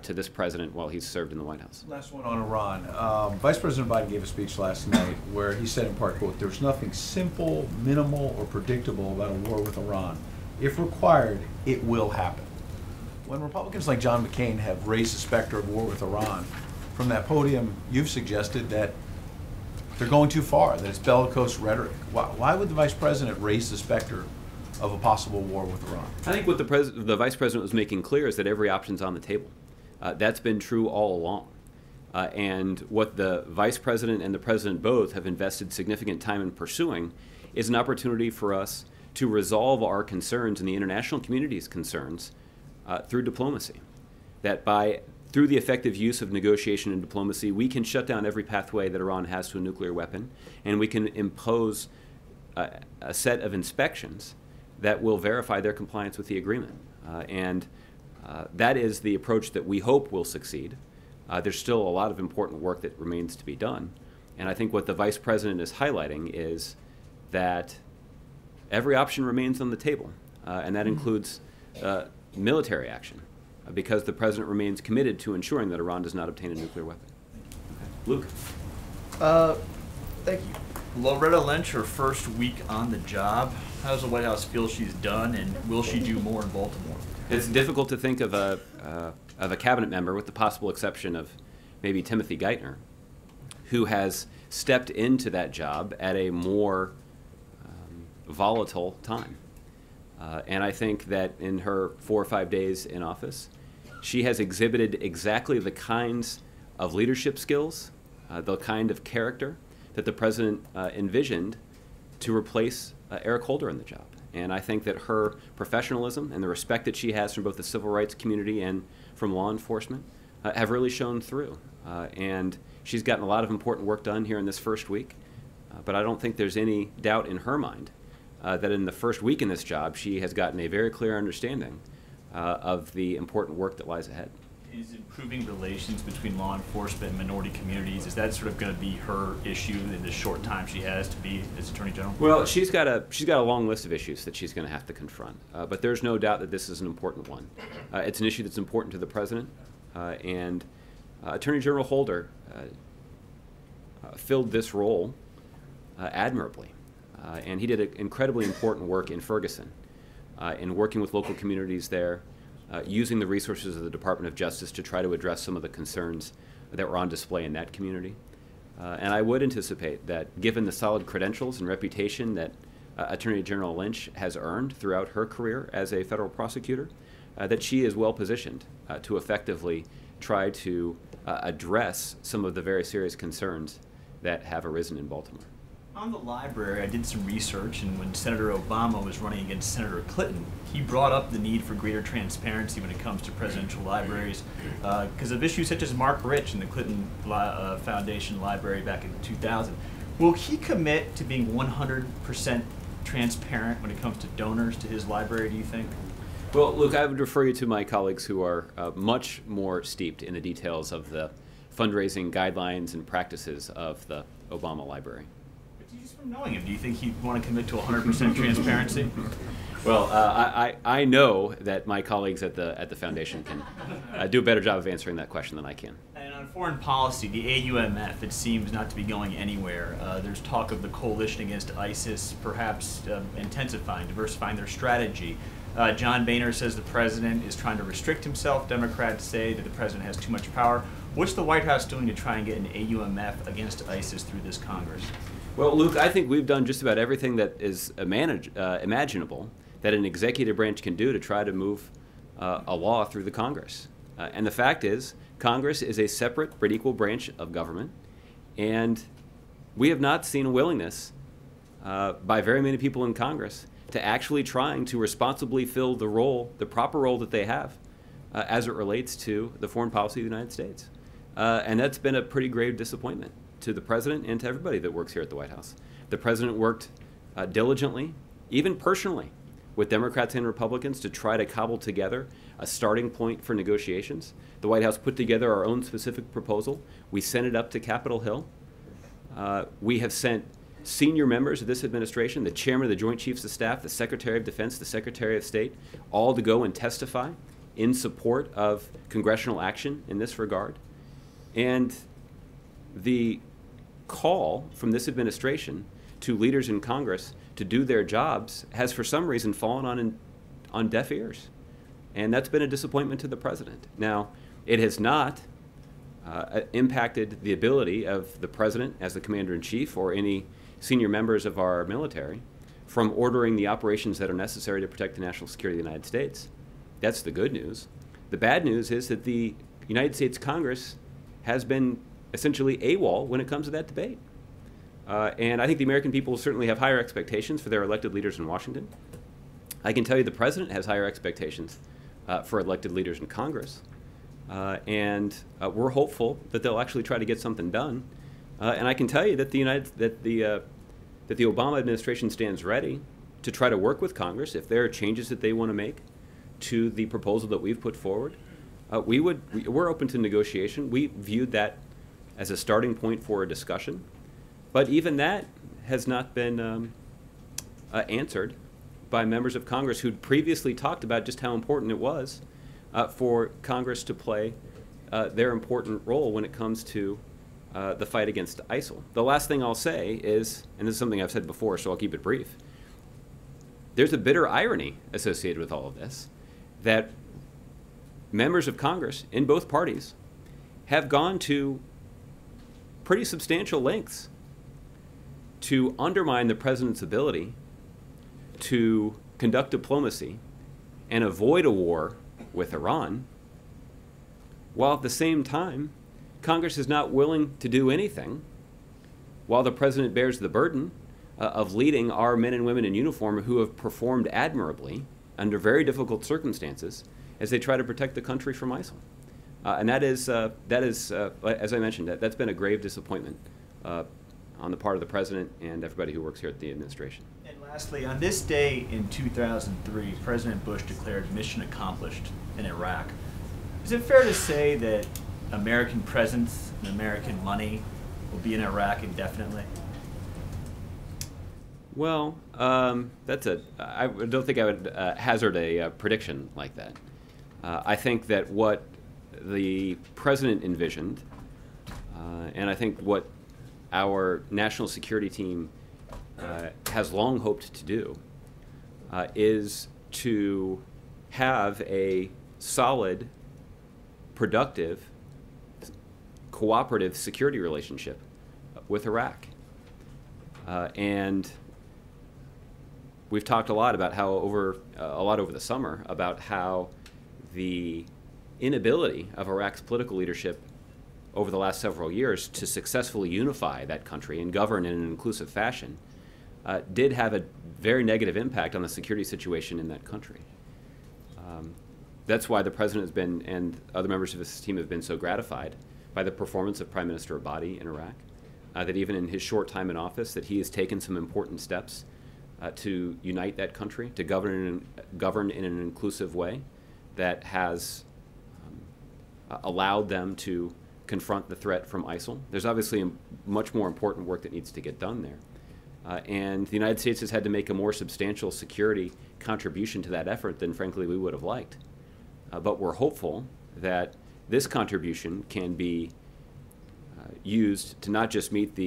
to this president while he's served in the White House. Last one on Iran. Vice President Biden gave a speech last night where he said in part, quote, "There's nothing simple, minimal, or predictable about a war with Iran. If required, it will happen." When Republicans like John McCain have raised the specter of war with Iran, from that podium, you've suggested that they're going too far, that it's bellicose rhetoric. Why would the Vice President raise the specter of a possible war with Iran? I think what the Vice President was making clear is that every option's on the table. That's been true all along. And what the Vice President and the President both have invested significant time in pursuing is an opportunity for us to resolve our concerns and the international community's concerns through diplomacy. That through the effective use of negotiation and diplomacy, we can shut down every pathway that Iran has to a nuclear weapon, and we can impose a set of inspections that will verify their compliance with the agreement. That is the approach that we hope will succeed. There's still a lot of important work that remains to be done. And I think what the Vice President is highlighting is that every option remains on the table, and that includes military action, because the President remains committed to ensuring that Iran does not obtain a nuclear weapon. Okay. Luke? Thank you. Loretta Lynch, her first week on the job. How does the White House feel she's done, and will she do more in Baltimore? It's difficult to think of a cabinet member, with the possible exception of maybe Timothy Geithner, who has stepped into that job at a more volatile time. And I think that in her 4 or 5 days in office, she has exhibited exactly the kinds of leadership skills, the kind of character that the president envisioned to replace Eric Holder in the job. And I think that her professionalism and the respect that she has from both the civil rights community and from law enforcement have really shown through. And she's gotten a lot of important work done here in this first week. But I don't think there's any doubt in her mind that in the first week in this job, she has gotten a very clear understanding of the important work that lies ahead. Is improving relations between law enforcement and minority communities, is that sort of going to be her issue in the short time she has to be as Attorney General? Well, she's got a long list of issues that she's going to have to confront, but there's no doubt that this is an important one. It's an issue that's important to the president, and Attorney General Holder filled this role admirably, and he did incredibly important work in Ferguson, in working with local communities there, using the resources of the Department of Justice to try to address some of the concerns that were on display in that community. And I would anticipate that, given the solid credentials and reputation that Attorney General Lynch has earned throughout her career as a federal prosecutor, that she is well positioned to effectively try to address some of the very serious concerns that have arisen in Baltimore. On the library, I did some research, and when Senator Obama was running against Senator Clinton, he brought up the need for greater transparency when it comes to presidential libraries because of issues such as Mark Rich and the Clinton Foundation Library back in 2000. Will he commit to being 100% transparent when it comes to donors to his library, do you think? Well, Luke, I would refer you to my colleagues who are much more steeped in the details of the fundraising guidelines and practices of the Obama Library. But just from knowing him, do you think he'd want to commit to 100% transparency? Well, I know that my colleagues at the foundation can do a better job of answering that question than I can. And on foreign policy, the AUMF, it seems not to be going anywhere. There's talk of the coalition against ISIS perhaps intensifying, diversifying their strategy. John Boehner says the president is trying to restrict himself. Democrats say that the president has too much power. What's the White House doing to try and get an AUMF against ISIS through this Congress? Well, Luke, I think we've done just about everything that is imaginable that an executive branch can do to try to move a law through the Congress. And the fact is, Congress is a separate but equal branch of government, and we have not seen a willingness by very many people in Congress to actually trying to responsibly fill the proper role that they have as it relates to the foreign policy of the United States. And that's been a pretty grave disappointment to the president and to everybody that works here at the White House. The president worked diligently, even personally, with Democrats and Republicans to try to cobble together a starting point for negotiations. The White House put together our own specific proposal. We sent it up to Capitol Hill. We have sent senior members of this administration, the chairman of the Joint Chiefs of Staff, the Secretary of Defense, the Secretary of State, all to go and testify in support of congressional action in this regard. And the call from this administration to leaders in Congress to do their jobs has for some reason fallen on deaf ears. And that's been a disappointment to the president. Now, it has not impacted the ability of the president as the commander-in-chief or any senior members of our military from ordering the operations that are necessary to protect the national security of the United States. That's the good news. The bad news is that the United States Congress has been essentially AWOL when it comes to that debate. And I think the American people certainly have higher expectations for their elected leaders in Washington. I can tell you the president has higher expectations for elected leaders in Congress. And we're hopeful that they'll actually try to get something done. And I can tell you that the Obama administration stands ready to try to work with Congress if there are changes that they want to make to the proposal that we've put forward. We're open to negotiation. We viewed that as a starting point for a discussion. But even that has not been answered by members of Congress who'd previously talked about just how important it was for Congress to play their important role when it comes to the fight against ISIL. The last thing I'll say is, and this is something I've said before, so I'll keep it brief, there's a bitter irony associated with all of this, that members of Congress in both parties have gone to pretty substantial lengths to undermine the president's ability to conduct diplomacy and avoid a war with Iran, while at the same time, Congress is not willing to do anything while the president bears the burden of leading our men and women in uniform who have performed admirably under very difficult circumstances as they try to protect the country from ISIL. And that is, as I mentioned, that's been a grave disappointment on the part of the president and everybody who works here at the administration. And lastly, on this day in 2003, President Bush declared mission accomplished in Iraq. Is it fair to say that American presence and American money will be in Iraq indefinitely? Well, I don't think I would hazard a prediction like that. I think that what the president envisioned, and I think what our national security team has long hoped to do, is to have a solid, productive, cooperative security relationship with Iraq. And we've talked a lot about how over the summer about how the inability of Iraq's political leadership over the last several years to successfully unify that country and govern in an inclusive fashion did have a very negative impact on the security situation in that country. That's why the president has been, and other members of his team have been so gratified by the performance of Prime Minister Abadi in Iraq, that even in his short time in office, that he has taken some important steps to unite that country, to govern in an inclusive way that has allowed them to confront the threat from ISIL. There's obviously much more important work that needs to get done there. And the United States has had to make a more substantial security contribution to that effort than, frankly, we would have liked. But we're hopeful that this contribution can be used to not just meet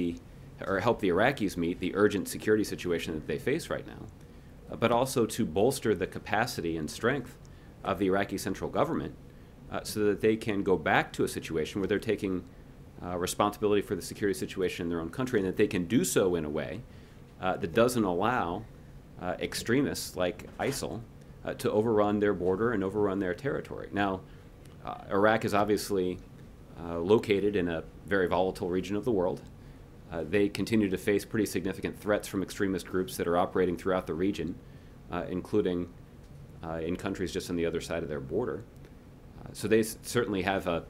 or help the Iraqis meet the urgent security situation that they face right now, but also to bolster the capacity and strength of the Iraqi central government so that they can go back to a situation where they're taking responsibility for the security situation in their own country, and that they can do so in a way that doesn't allow extremists like ISIL to overrun their border and overrun their territory. Now, Iraq is obviously located in a very volatile region of the world. They continue to face pretty significant threats from extremist groups that are operating throughout the region, including in countries just on the other side of their border. So they certainly have a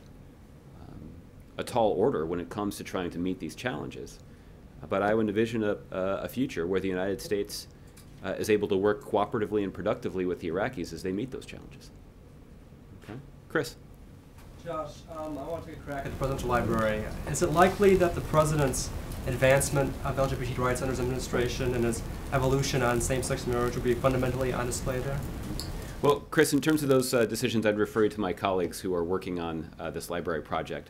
tall order when it comes to trying to meet these challenges. But I would envision a future where the United States is able to work cooperatively and productively with the Iraqis as they meet those challenges. Okay? Chris? Josh, I want to take a crack at the presidential library. Is it likely that the president's advancement of LGBT rights under his administration and his evolution on same-sex marriage will be fundamentally on display there? Well, Chris, in terms of those decisions, I'd refer you to my colleagues who are working on this library project.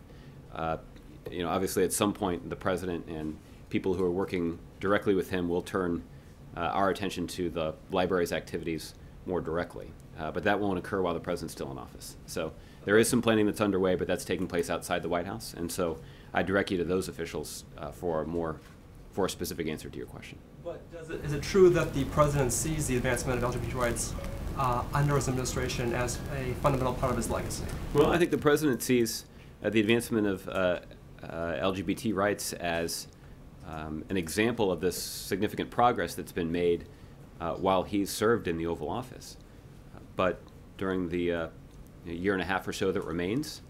Obviously, at some point, the president and people who are working directly with him will turn our attention to the library's activities more directly. But that won't occur while the president's still in office. So there is some planning that's underway, but that's taking place outside the White House. And so I direct you to those officials for a specific answer to your question. But is it true that the president sees the advancement of LGBT rights under his administration as a fundamental part of his legacy? Well, I think the president sees the advancement of LGBT rights as an example of this significant progress that's been made while he's served in the Oval Office. But during the year and a half or so that remains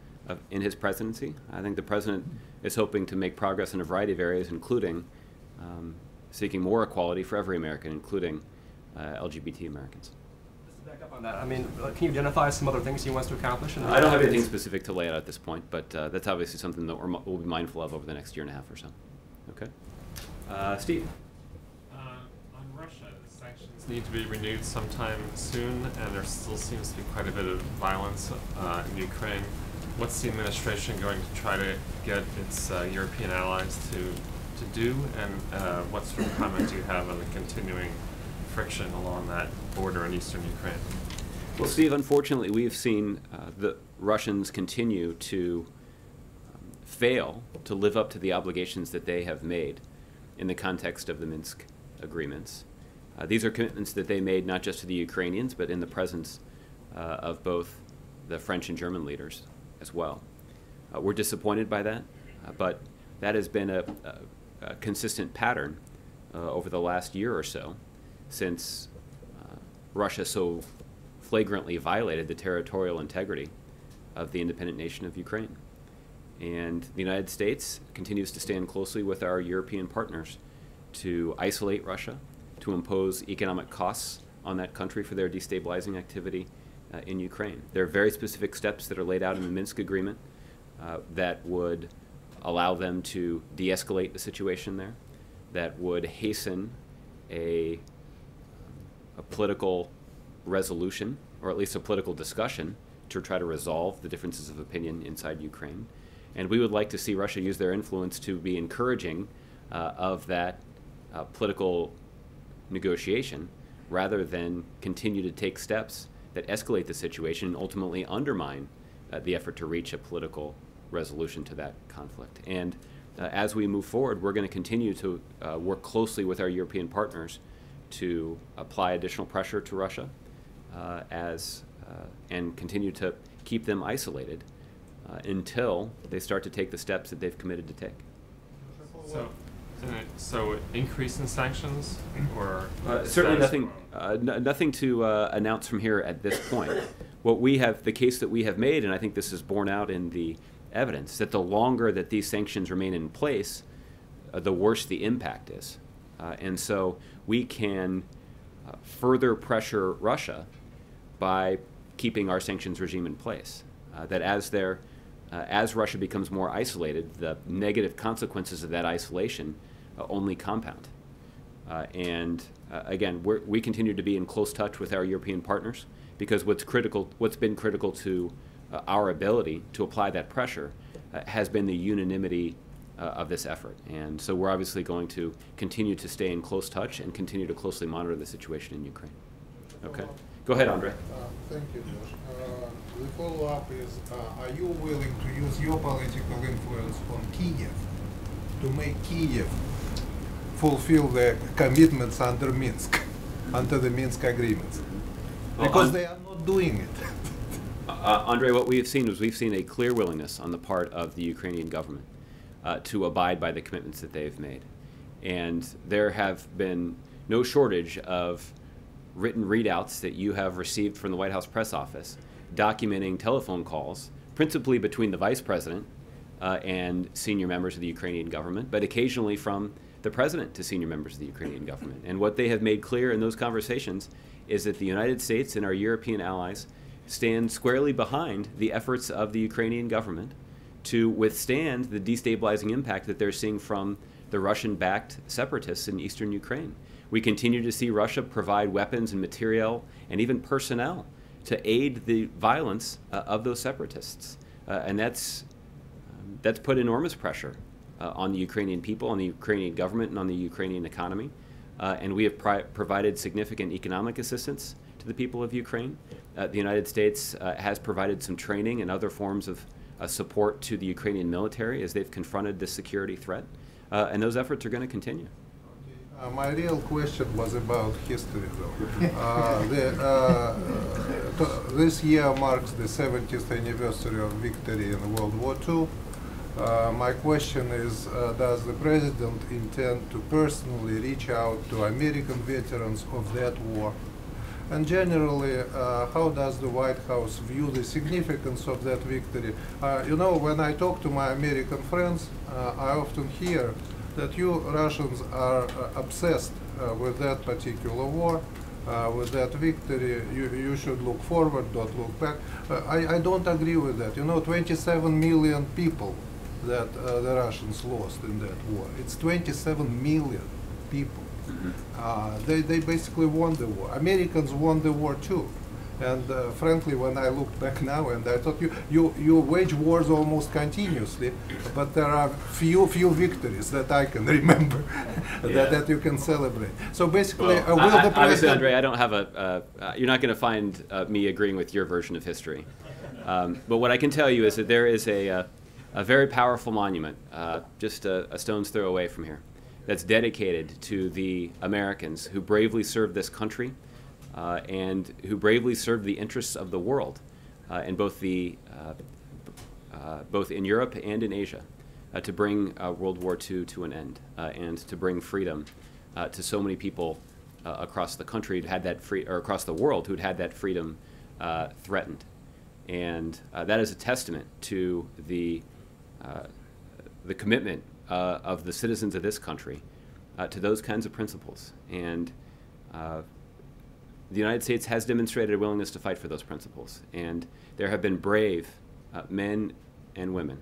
in his presidency, I think the president is hoping to make progress in a variety of areas, including seeking more equality for every American, including LGBT Americans. Just to back up on that, I mean, can you identify some other things he wants to accomplish? I don't have anything specific to lay out at this point, but that's obviously something that we'll be mindful of over the next year and a half or so. Okay. Steve? On Russia, the sanctions need to be renewed sometime soon, and there still seems to be quite a bit of violence in Ukraine. What's the administration going to try to get its European allies to do, and what sort of comment do you have on the continuing friction along that border in eastern Ukraine? Well, Steve, unfortunately, we've seen the Russians continue to fail to live up to the obligations that they have made in the context of the Minsk agreements. These are commitments that they made not just to the Ukrainians, but in the presence of both the French and German leaders as well. We're disappointed by that, but that has been a consistent pattern over the last year or so since Russia so flagrantly violated the territorial integrity of the independent nation of Ukraine. And the United States continues to stand closely with our European partners to isolate Russia, to impose economic costs on that country for their destabilizing activity in Ukraine. There are very specific steps that are laid out in the Minsk agreement that would allow them to de-escalate the situation there, that would hasten a political resolution, or at least a political discussion, to try to resolve the differences of opinion inside Ukraine. And we would like to see Russia use their influence to be encouraging of that political negotiation, rather than continue to take steps that escalate the situation and ultimately undermine the effort to reach a political resolution to that conflict. And as we move forward, we're going to continue to work closely with our European partners to apply additional pressure to Russia and continue to keep them isolated until they start to take the steps that they've committed to take. So increase in sanctions, or certainly nothing to announce from here at this point. What we have, the case that we have made, and I think this is borne out in the evidence, that the longer that these sanctions remain in place, the worse the impact is. And so we can further pressure Russia by keeping our sanctions regime in place. That as Russia becomes more isolated, the negative consequences of that isolation only compound. Again, we continue to be in close touch with our European partners, because what's been critical to our ability to apply that pressure has been the unanimity of this effort. And so we're obviously going to continue to stay in close touch and continue to closely monitor the situation in Ukraine. Okay. Go ahead, Andre. Thank you, Josh. The follow-up is, are you willing to use your political influence on Kiev to make Kiev fulfill the commitments under Minsk, under the Minsk agreements? Because they are not doing it. Andre, what we have seen is we've seen a clear willingness on the part of the Ukrainian government to abide by the commitments that they've made. And there have been no shortage of written readouts that you have received from the White House press office documenting telephone calls, principally between the vice president and senior members of the Ukrainian government, but occasionally from the president to senior members of the Ukrainian government. And what they have made clear in those conversations is that the United States and our European allies stand squarely behind the efforts of the Ukrainian government to withstand the destabilizing impact that they're seeing from the Russian-backed separatists in eastern Ukraine. We continue to see Russia provide weapons and material and even personnel to aid the violence of those separatists. And that's put enormous pressure on the Ukrainian people, on the Ukrainian government, and on the Ukrainian economy. And we have provided significant economic assistance to the people of Ukraine. The United States has provided some training and other forms of support to the Ukrainian military as they've confronted this security threat. And those efforts are going to continue. My real question was about history, though. This year marks the 70th anniversary of victory in World War II. My question is, does the President intend to personally reach out to American veterans of that war? And generally, how does the White House view the significance of that victory? You know, when I talk to my American friends, I often hear that you Russians are obsessed with that particular war, with that victory. You should look forward, don't look back. I don't agree with that. You know, 27 million people that the Russians lost in that war. It's 27 million people. They basically won the war. Americans won the war too. And frankly, when I looked back now, and I thought you wage wars almost continuously, but there are few victories that I can remember that you can celebrate. So basically, will the President... Obviously, Andre, I don't have you're not going to find me agreeing with your version of history. But what I can tell you is that there is a very powerful monument just a stone's throw away from here that's dedicated to the Americans who bravely served this country and who bravely served the interests of the world in both in Europe and in Asia to bring World War II to an end and to bring freedom to so many people across the country who'd had that or across the world who'd had that freedom threatened. And that is a testament to the commitment of the citizens of this country to those kinds of principles. And the United States has demonstrated a willingness to fight for those principles. And there have been brave men and women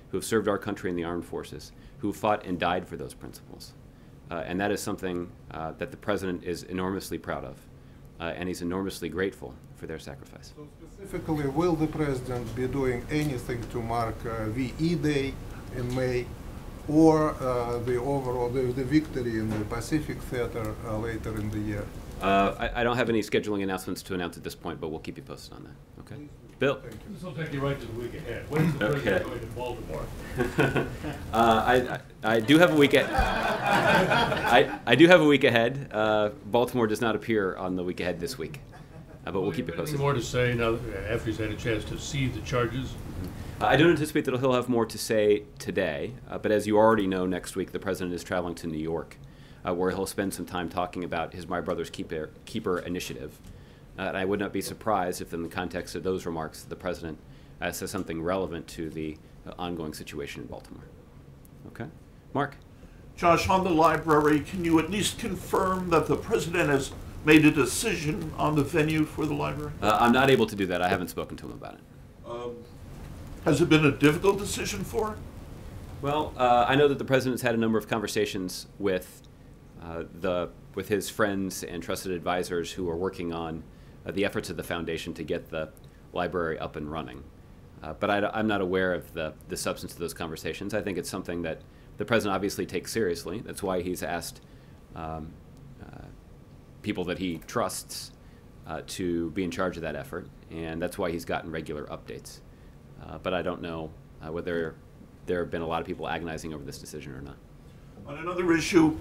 who have served our country in the armed forces, who fought and died for those principles. And that is something that the President is enormously proud of. And he's enormously grateful for their sacrifice. So specifically, will the President be doing anything to mark VE Day in May, or the victory in the Pacific Theater later in the year? I don't have any scheduling announcements to announce at this point, but we'll keep you posted on that. Okay, Bill. This will take you right to the week ahead. When is the President going to Baltimore? I do have a week. I do have a week ahead. Baltimore does not appear on the week ahead this week, but we'll keep you posted. Any more to say now after he's had a chance to see the charges? I don't anticipate that he'll have more to say today, but as you already know, next week the President is traveling to New York, where he'll spend some time talking about his My Brother's Keeper initiative. And I would not be surprised if in the context of those remarks the President says something relevant to the ongoing situation in Baltimore. Okay? Mark? Josh, on the library, can you at least confirm that the president has made a decision on the venue for the library? I'm not able to do that. I haven't spoken to him about it. Has it been a difficult decision for him? Well, I know that the president's had a number of conversations with his friends and trusted advisors who are working on the efforts of the foundation to get the library up and running. But I'm not aware of the substance of those conversations. I think it's something that the president obviously takes seriously. That's why he's asked people that he trusts to be in charge of that effort, and that's why he's gotten regular updates. But I don't know whether there have been a lot of people agonizing over this decision or not. On another issue,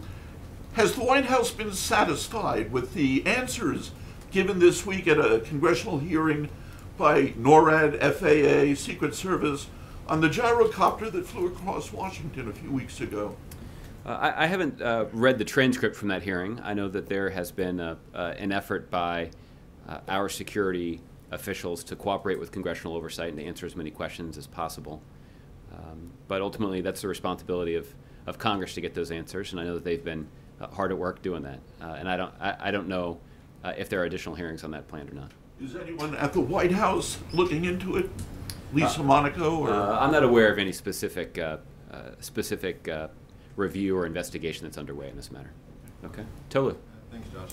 has the White House been satisfied with the answers given this week at a congressional hearing by NORAD, FAA, Secret Service on the gyrocopter that flew across Washington a few weeks ago? I haven't read the transcript from that hearing. I know that there has been an effort by our security officials to cooperate with congressional oversight and to answer as many questions as possible. But ultimately, that's the responsibility of Congress to get those answers, and I know that they've been hard at work doing that. And I don't know if there are additional hearings on that planned or not. Is anyone at the White House looking into it? Lisa Monaco? Or? I'm not aware of any specific review or investigation that's underway in this matter. Okay. Tolu. Thanks, Josh.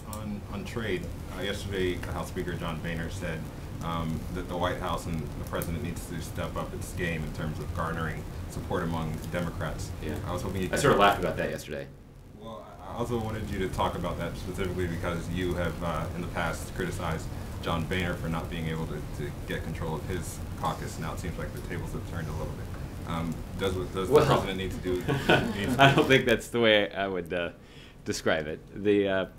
On trade, yesterday House Speaker John Boehner said that the White House and the President needs to step up its game in terms of garnering support among Democrats. Yeah. I was hoping you could... I sort of laughed about that yesterday. Well, I also wanted you to talk about that specifically because you have in the past criticized John Boehner for not being able to get control of his caucus. Now it seems like the tables have turned a little bit. Does the president need to do? I don't think that's the way I would describe it.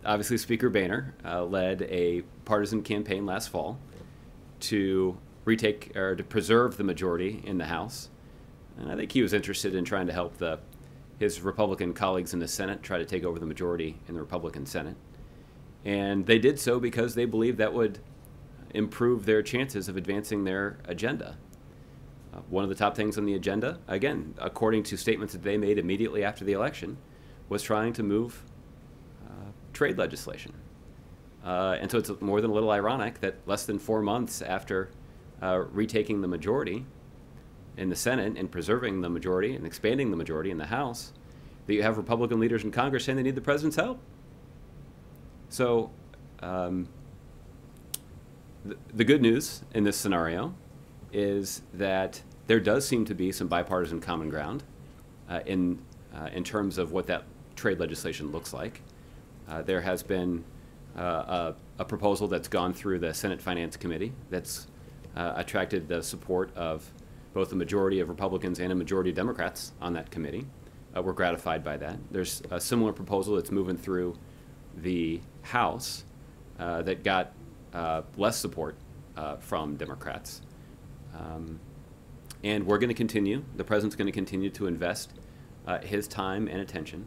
Obviously, Speaker Boehner led a partisan campaign last fall to retake or to preserve the majority in the House, and I think he was interested in trying to help his Republican colleagues in the Senate try to take over the majority in the Republican Senate, and they did so because they believed that would improve their chances of advancing their agenda. One of the top things on the agenda, again, according to statements that they made immediately after the election, was trying to move trade legislation. And so it's more than a little ironic that less than 4 months after retaking the majority in the Senate and preserving the majority and expanding the majority in the House, that you have Republican leaders in Congress saying they need the president's help. So the good news in this scenario is that there does seem to be some bipartisan common ground in terms of what that trade legislation looks like. There has been a proposal that's gone through the Senate Finance Committee that's attracted the support of both a majority of Republicans and a majority of Democrats on that committee. We're gratified by that. There's a similar proposal that's moving through the House that got less support from Democrats. And we're going to continue, the president's going to continue to invest his time and attention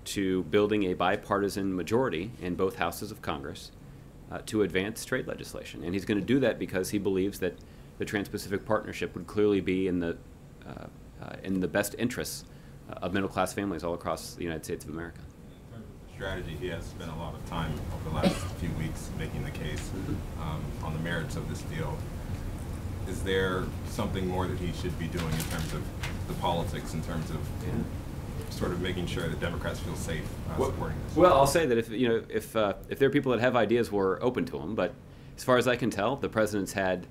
to building a bipartisan majority in both houses of Congress to advance trade legislation. And he's going to do that because he believes that the Trans-Pacific Partnership would clearly be in the best interests of middle-class families all across the United States of America. In terms of the strategy, he has spent a lot of time over the last few weeks making the case on the merits of this deal. Is there something more that he should be doing in terms of the politics, in terms of sort of making sure that Democrats feel safe supporting this? Well, I'll say that if there are people that have ideas, we're open to them. But as far as I can tell, the president's had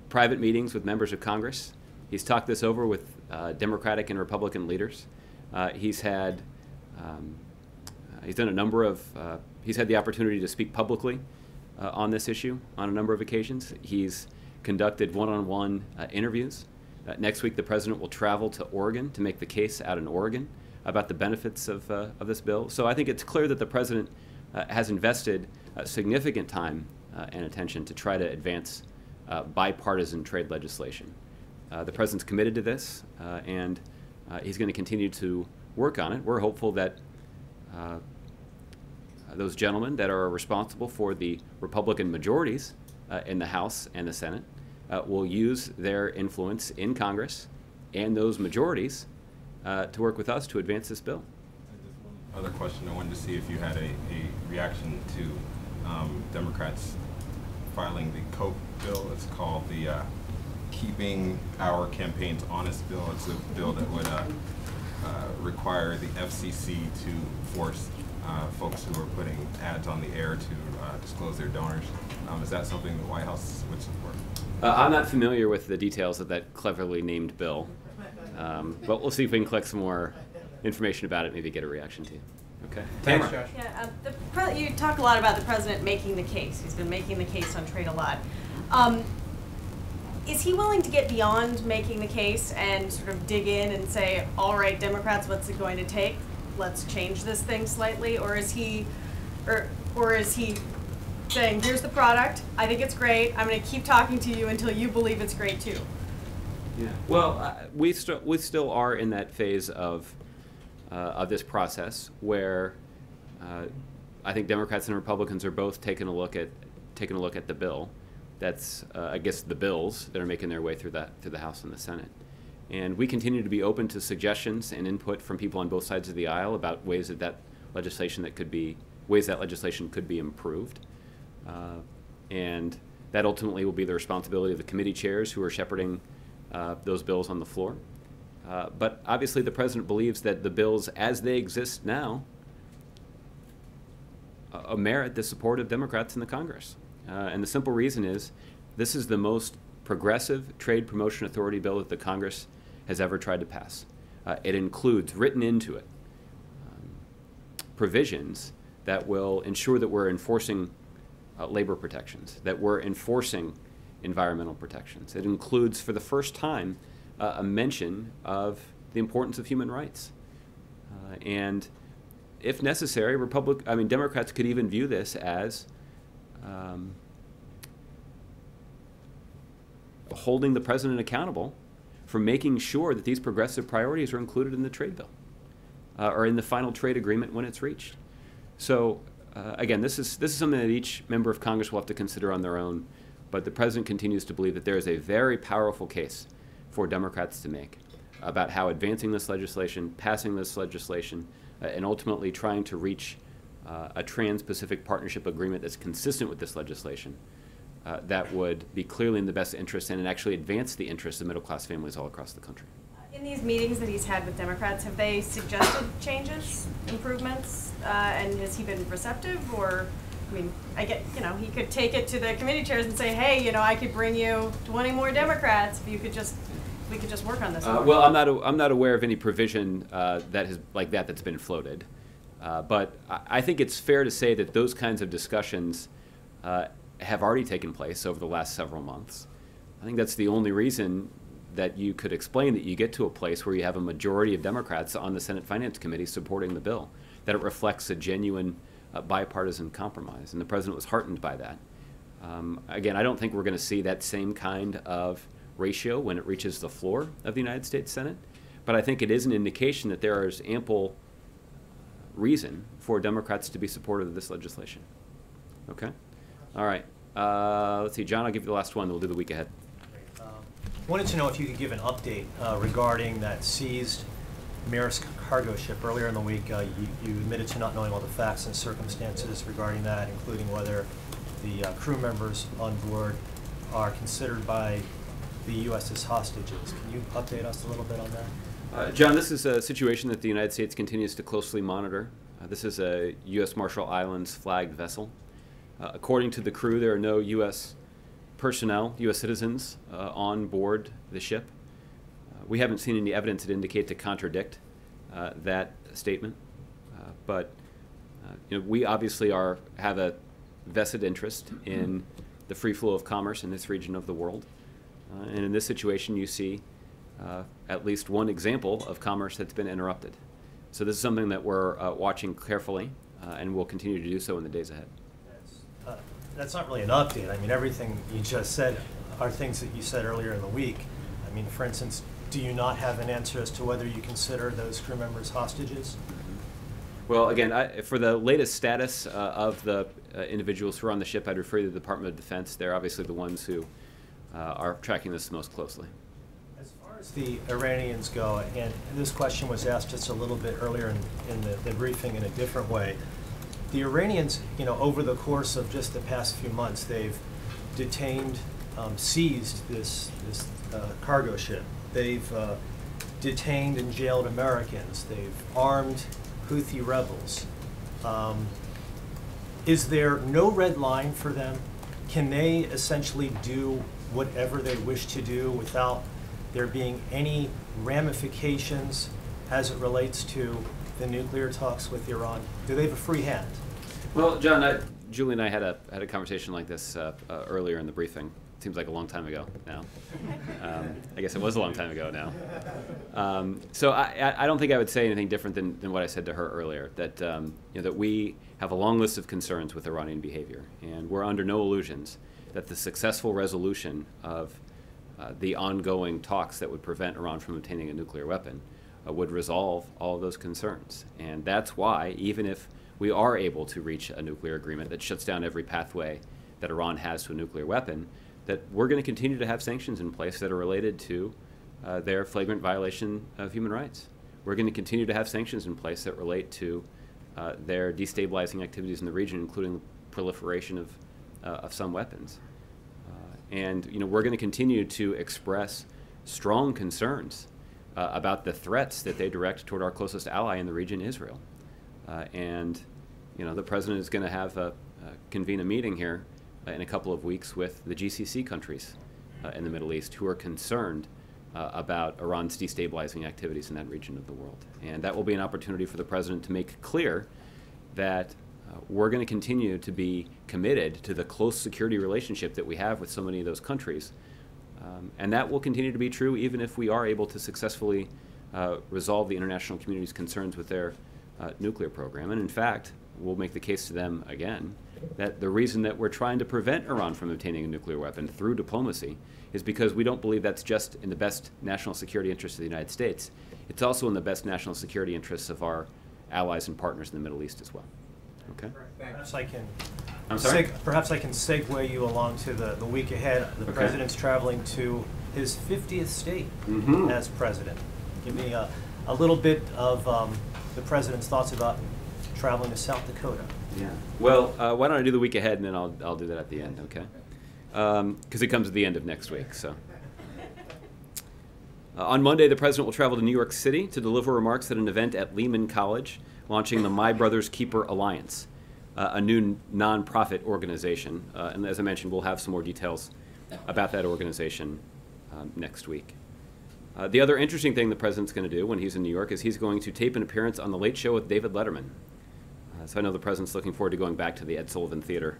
private meetings with members of Congress. He's talked this over with Democratic and Republican leaders. He's done a number of. He's had the opportunity to speak publicly on this issue on a number of occasions. He's conducted one-on-one interviews. Next week, the president will travel to Oregon to make the case out in Oregon about the benefits of this bill. So I think it's clear that the president has invested significant time and attention to try to advance bipartisan trade legislation. The president's committed to this, and he's going to continue to work on it. We're hopeful that those gentlemen that are responsible for the Republican majorities in the House and the Senate will use their influence in Congress and those majorities to work with us to advance this bill. other question, I wanted to see if you had a reaction to Democrats filing the Coke bill. It's called the Keeping Our Campaigns Honest bill. It's a bill that would require the FCC to force folks who are putting ads on the air to disclose their donors. Is that something the White House would support? I'm not familiar with the details of that cleverly named bill, but we'll see if we can collect some more information about it, maybe get a reaction to you. Okay. Thanks, Tamara. Josh. Yeah, you talk a lot about the president making the case. He's been making the case on trade a lot. Is he willing to get beyond making the case and sort of dig in and say, all right, Democrats, what's it going to take? Let's change this thing slightly? Or is he saying, here's the product, I think it's great, I'm going to keep talking to you until you believe it's great too? Yeah. Well, we still are in that phase of this process where I think Democrats and Republicans are both taking a look at the bill. That's I guess the bills that are making their way through the House and the Senate, and we continue to be open to suggestions and input from people on both sides of the aisle about ways that legislation could be improved, and that ultimately will be the responsibility of the committee chairs who are shepherding those bills on the floor. But obviously the president believes that the bills as they exist now merit the support of Democrats in the Congress. And the simple reason is this is the most progressive trade promotion authority bill that the Congress has ever tried to pass. It includes, written into it, provisions that will ensure that we're enforcing labor protections, that we're enforcing environmental protections. It includes, for the first time, a mention of the importance of human rights. And if necessary, Democrats could even view this as holding the president accountable for making sure that these progressive priorities are included in the trade bill or in the final trade agreement when it's reached. So again, this is something that each member of Congress will have to consider on their own, but the president continues to believe that there is a very powerful case for Democrats to make about how advancing this legislation, passing this legislation, and ultimately trying to reach a trans-Pacific partnership agreement that's consistent with this legislation that would be clearly in the best interest and actually advance the interests of middle-class families all across the country. In these meetings that he's had with Democrats, have they suggested changes, improvements, and has he been receptive? Or, he could take it to the committee chairs and say, hey, I could bring you 20 more Democrats if we could just work on this. Well, I'm not aware of any provision that's been floated, but I think it's fair to say that those kinds of discussions have already taken place over the last several months. I think that's the only reason that you could explain that you get to a place where you have a majority of Democrats on the Senate Finance Committee supporting the bill, that it reflects a genuine bipartisan compromise, and the president was heartened by that. Again, I don't think we're going to see that same kind of ratio when it reaches the floor of the United States Senate, but I think it is an indication that there is ample reason for Democrats to be supportive of this legislation. Okay? All right. Let's see. John, I'll give you the last one. We'll do the week ahead. Wanted to know if you could give an update regarding that seized Maersk cargo ship. Earlier in the week, you admitted to not knowing all the facts and circumstances regarding that, including whether the crew members on board are considered by the U.S. as hostages. Can you update us a little bit on that? John, this is a situation that the United States continues to closely monitor. This is a U.S. Marshall Islands flagged vessel. According to the crew, there are no U.S. personnel, U.S. citizens, on board the ship. We haven't seen any evidence that indicate to contradict that statement, but we obviously have a vested interest in the free flow of commerce in this region of the world, and in this situation, you see at least one example of commerce that's been interrupted. So this is something that we're watching carefully, and we'll continue to do so in the days ahead. That's not really an update. I mean, everything you just said are things that you said earlier in the week. I mean, for instance, do you not have an answer as to whether you consider those crew members hostages? Well, again, for the latest status of the individuals who are on the ship, I'd refer you to the Department of Defense. They're obviously the ones who are tracking this most closely. As far as the Iranians go, and this question was asked just a little bit earlier in the briefing in a different way. The Iranians, over the course of just the past few months, they've detained, seized this cargo ship. They've detained and jailed Americans. They've armed Houthi rebels. Is there no red line for them? Can they essentially do whatever they wish to do without there being any ramifications as it relates to the nuclear talks with Iran? Do they have a free hand? Well, John, Julie and I had a conversation like this earlier in the briefing. Seems like a long time ago now. I guess it was a long time ago now. So I don't think I would say anything different than what I said to her earlier, that, that we have a long list of concerns with Iranian behavior, and we're under no illusions that the successful resolution of the ongoing talks that would prevent Iran from obtaining a nuclear weapon would resolve all of those concerns. And that's why, even if we are able to reach a nuclear agreement that shuts down every pathway that Iran has to a nuclear weapon, that we're going to continue to have sanctions in place that are related to their flagrant violation of human rights. We're going to continue to have sanctions in place that relate to their destabilizing activities in the region, including the proliferation of some weapons. And we're going to continue to express strong concerns about the threats that they direct toward our closest ally in the region, Israel. And the president is going to have convene a meeting here in a couple of weeks with the GCC countries in the Middle East who are concerned about Iran's destabilizing activities in that region of the world. And that will be an opportunity for the president to make clear that we're going to continue to be committed to the close security relationship that we have with so many of those countries. And that will continue to be true even if we are able to successfully resolve the international community's concerns with their nuclear program. And in fact, we'll make the case to them again that the reason that we're trying to prevent Iran from obtaining a nuclear weapon through diplomacy is because we don't believe that's just in the best national security interests of the United States. It's also in the best national security interests of our allies and partners in the Middle East as well. Okay? Perhaps I can. I'm sorry? Perhaps I can segue you along to the week ahead. The president's traveling to his 50th state as president. Give me a little bit of the president's thoughts about traveling to South Dakota. Yeah. Well, why don't I do the week ahead, and then I'll do that at the end, okay? Because it comes at the end of next week. So, on Monday, the president will travel to New York City to deliver remarks at an event at Lehman College, launching the My Brother's Keeper Alliance, a new nonprofit organization. And as I mentioned, we'll have some more details about that organization next week. The other interesting thing the president's going to do when he's in New York is he's going to tape an appearance on The Late Show with David Letterman. So I know the president's looking forward to going back to the Ed Sullivan Theater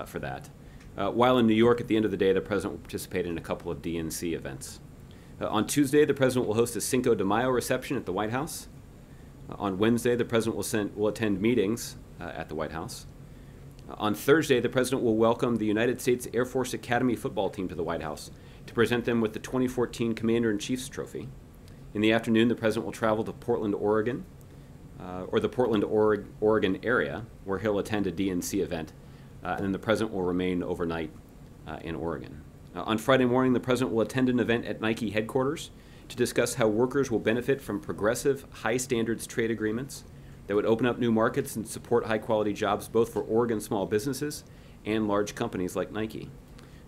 for that. While in New York, at the end of the day, the president will participate in a couple of DNC events. On Tuesday, the president will host a Cinco de Mayo reception at the White House. On Wednesday, the president will attend meetings at the White House. On Thursday, the president will welcome the United States Air Force Academy football team to the White House to present them with the 2014 Commander-in-Chief's Trophy. In the afternoon, the president will travel to Portland, Oregon, or the Portland, Oregon area, where he'll attend a DNC event, and then the president will remain overnight in Oregon. On Friday morning, the president will attend an event at Nike headquarters to discuss how workers will benefit from progressive, high-standards trade agreements that would open up new markets and support high-quality jobs both for Oregon small businesses and large companies like Nike.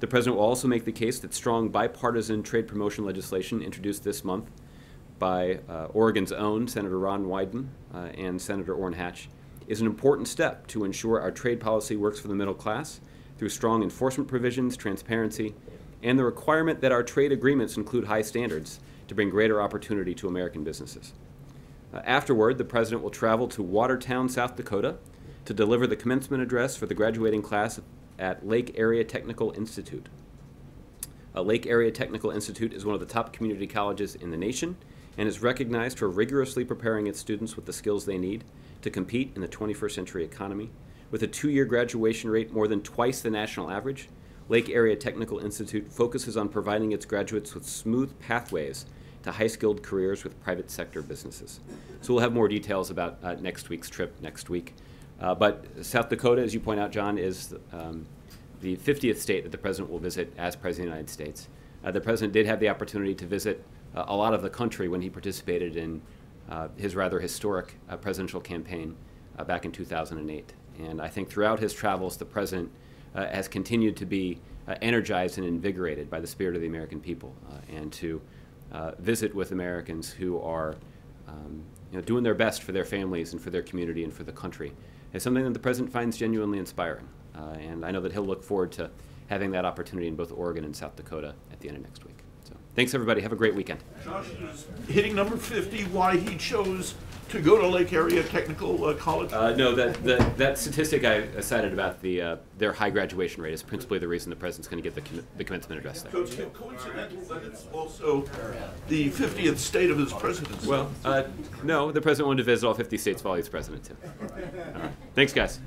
The president will also make the case that strong bipartisan trade promotion legislation introduced this month by Oregon's own Senator Ron Wyden and Senator Orrin Hatch is an important step to ensure our trade policy works for the middle class through strong enforcement provisions, transparency, and the requirement that our trade agreements include high standards to bring greater opportunity to American businesses. Afterward, the president will travel to Watertown, South Dakota to deliver the commencement address for the graduating class at Lake Area Technical Institute. Lake Area Technical Institute is one of the top community colleges in the nation and is recognized for rigorously preparing its students with the skills they need to compete in the 21st century economy. With a 2-year graduation rate more than twice the national average, Lake Area Technical Institute focuses on providing its graduates with smooth pathways to high-skilled careers with private sector businesses. So we'll have more details about next week's trip next week. But South Dakota, as you point out, John, is the 50th state that the president will visit as President of the United States. The president did have the opportunity to visit a lot of the country when he participated in his rather historic presidential campaign back in 2008. And I think throughout his travels, the President has continued to be energized and invigorated by the spirit of the American people, and to visit with Americans who are doing their best for their families and for their community and for the country is something that the President finds genuinely inspiring. And I know that he'll look forward to having that opportunity in both Oregon and South Dakota at the end of next week. So thanks, everybody. Have a great weekend. Josh is hitting number 50, why he chose to go to Lake Area Technical College? No, that statistic I cited about their high graduation rate is principally the reason the President's going to get the commencement address there. So it's coincidental that it's also the 50th state of his presidency. Well, no, the President wanted to visit all 50 states while he's President, too. Thanks, guys.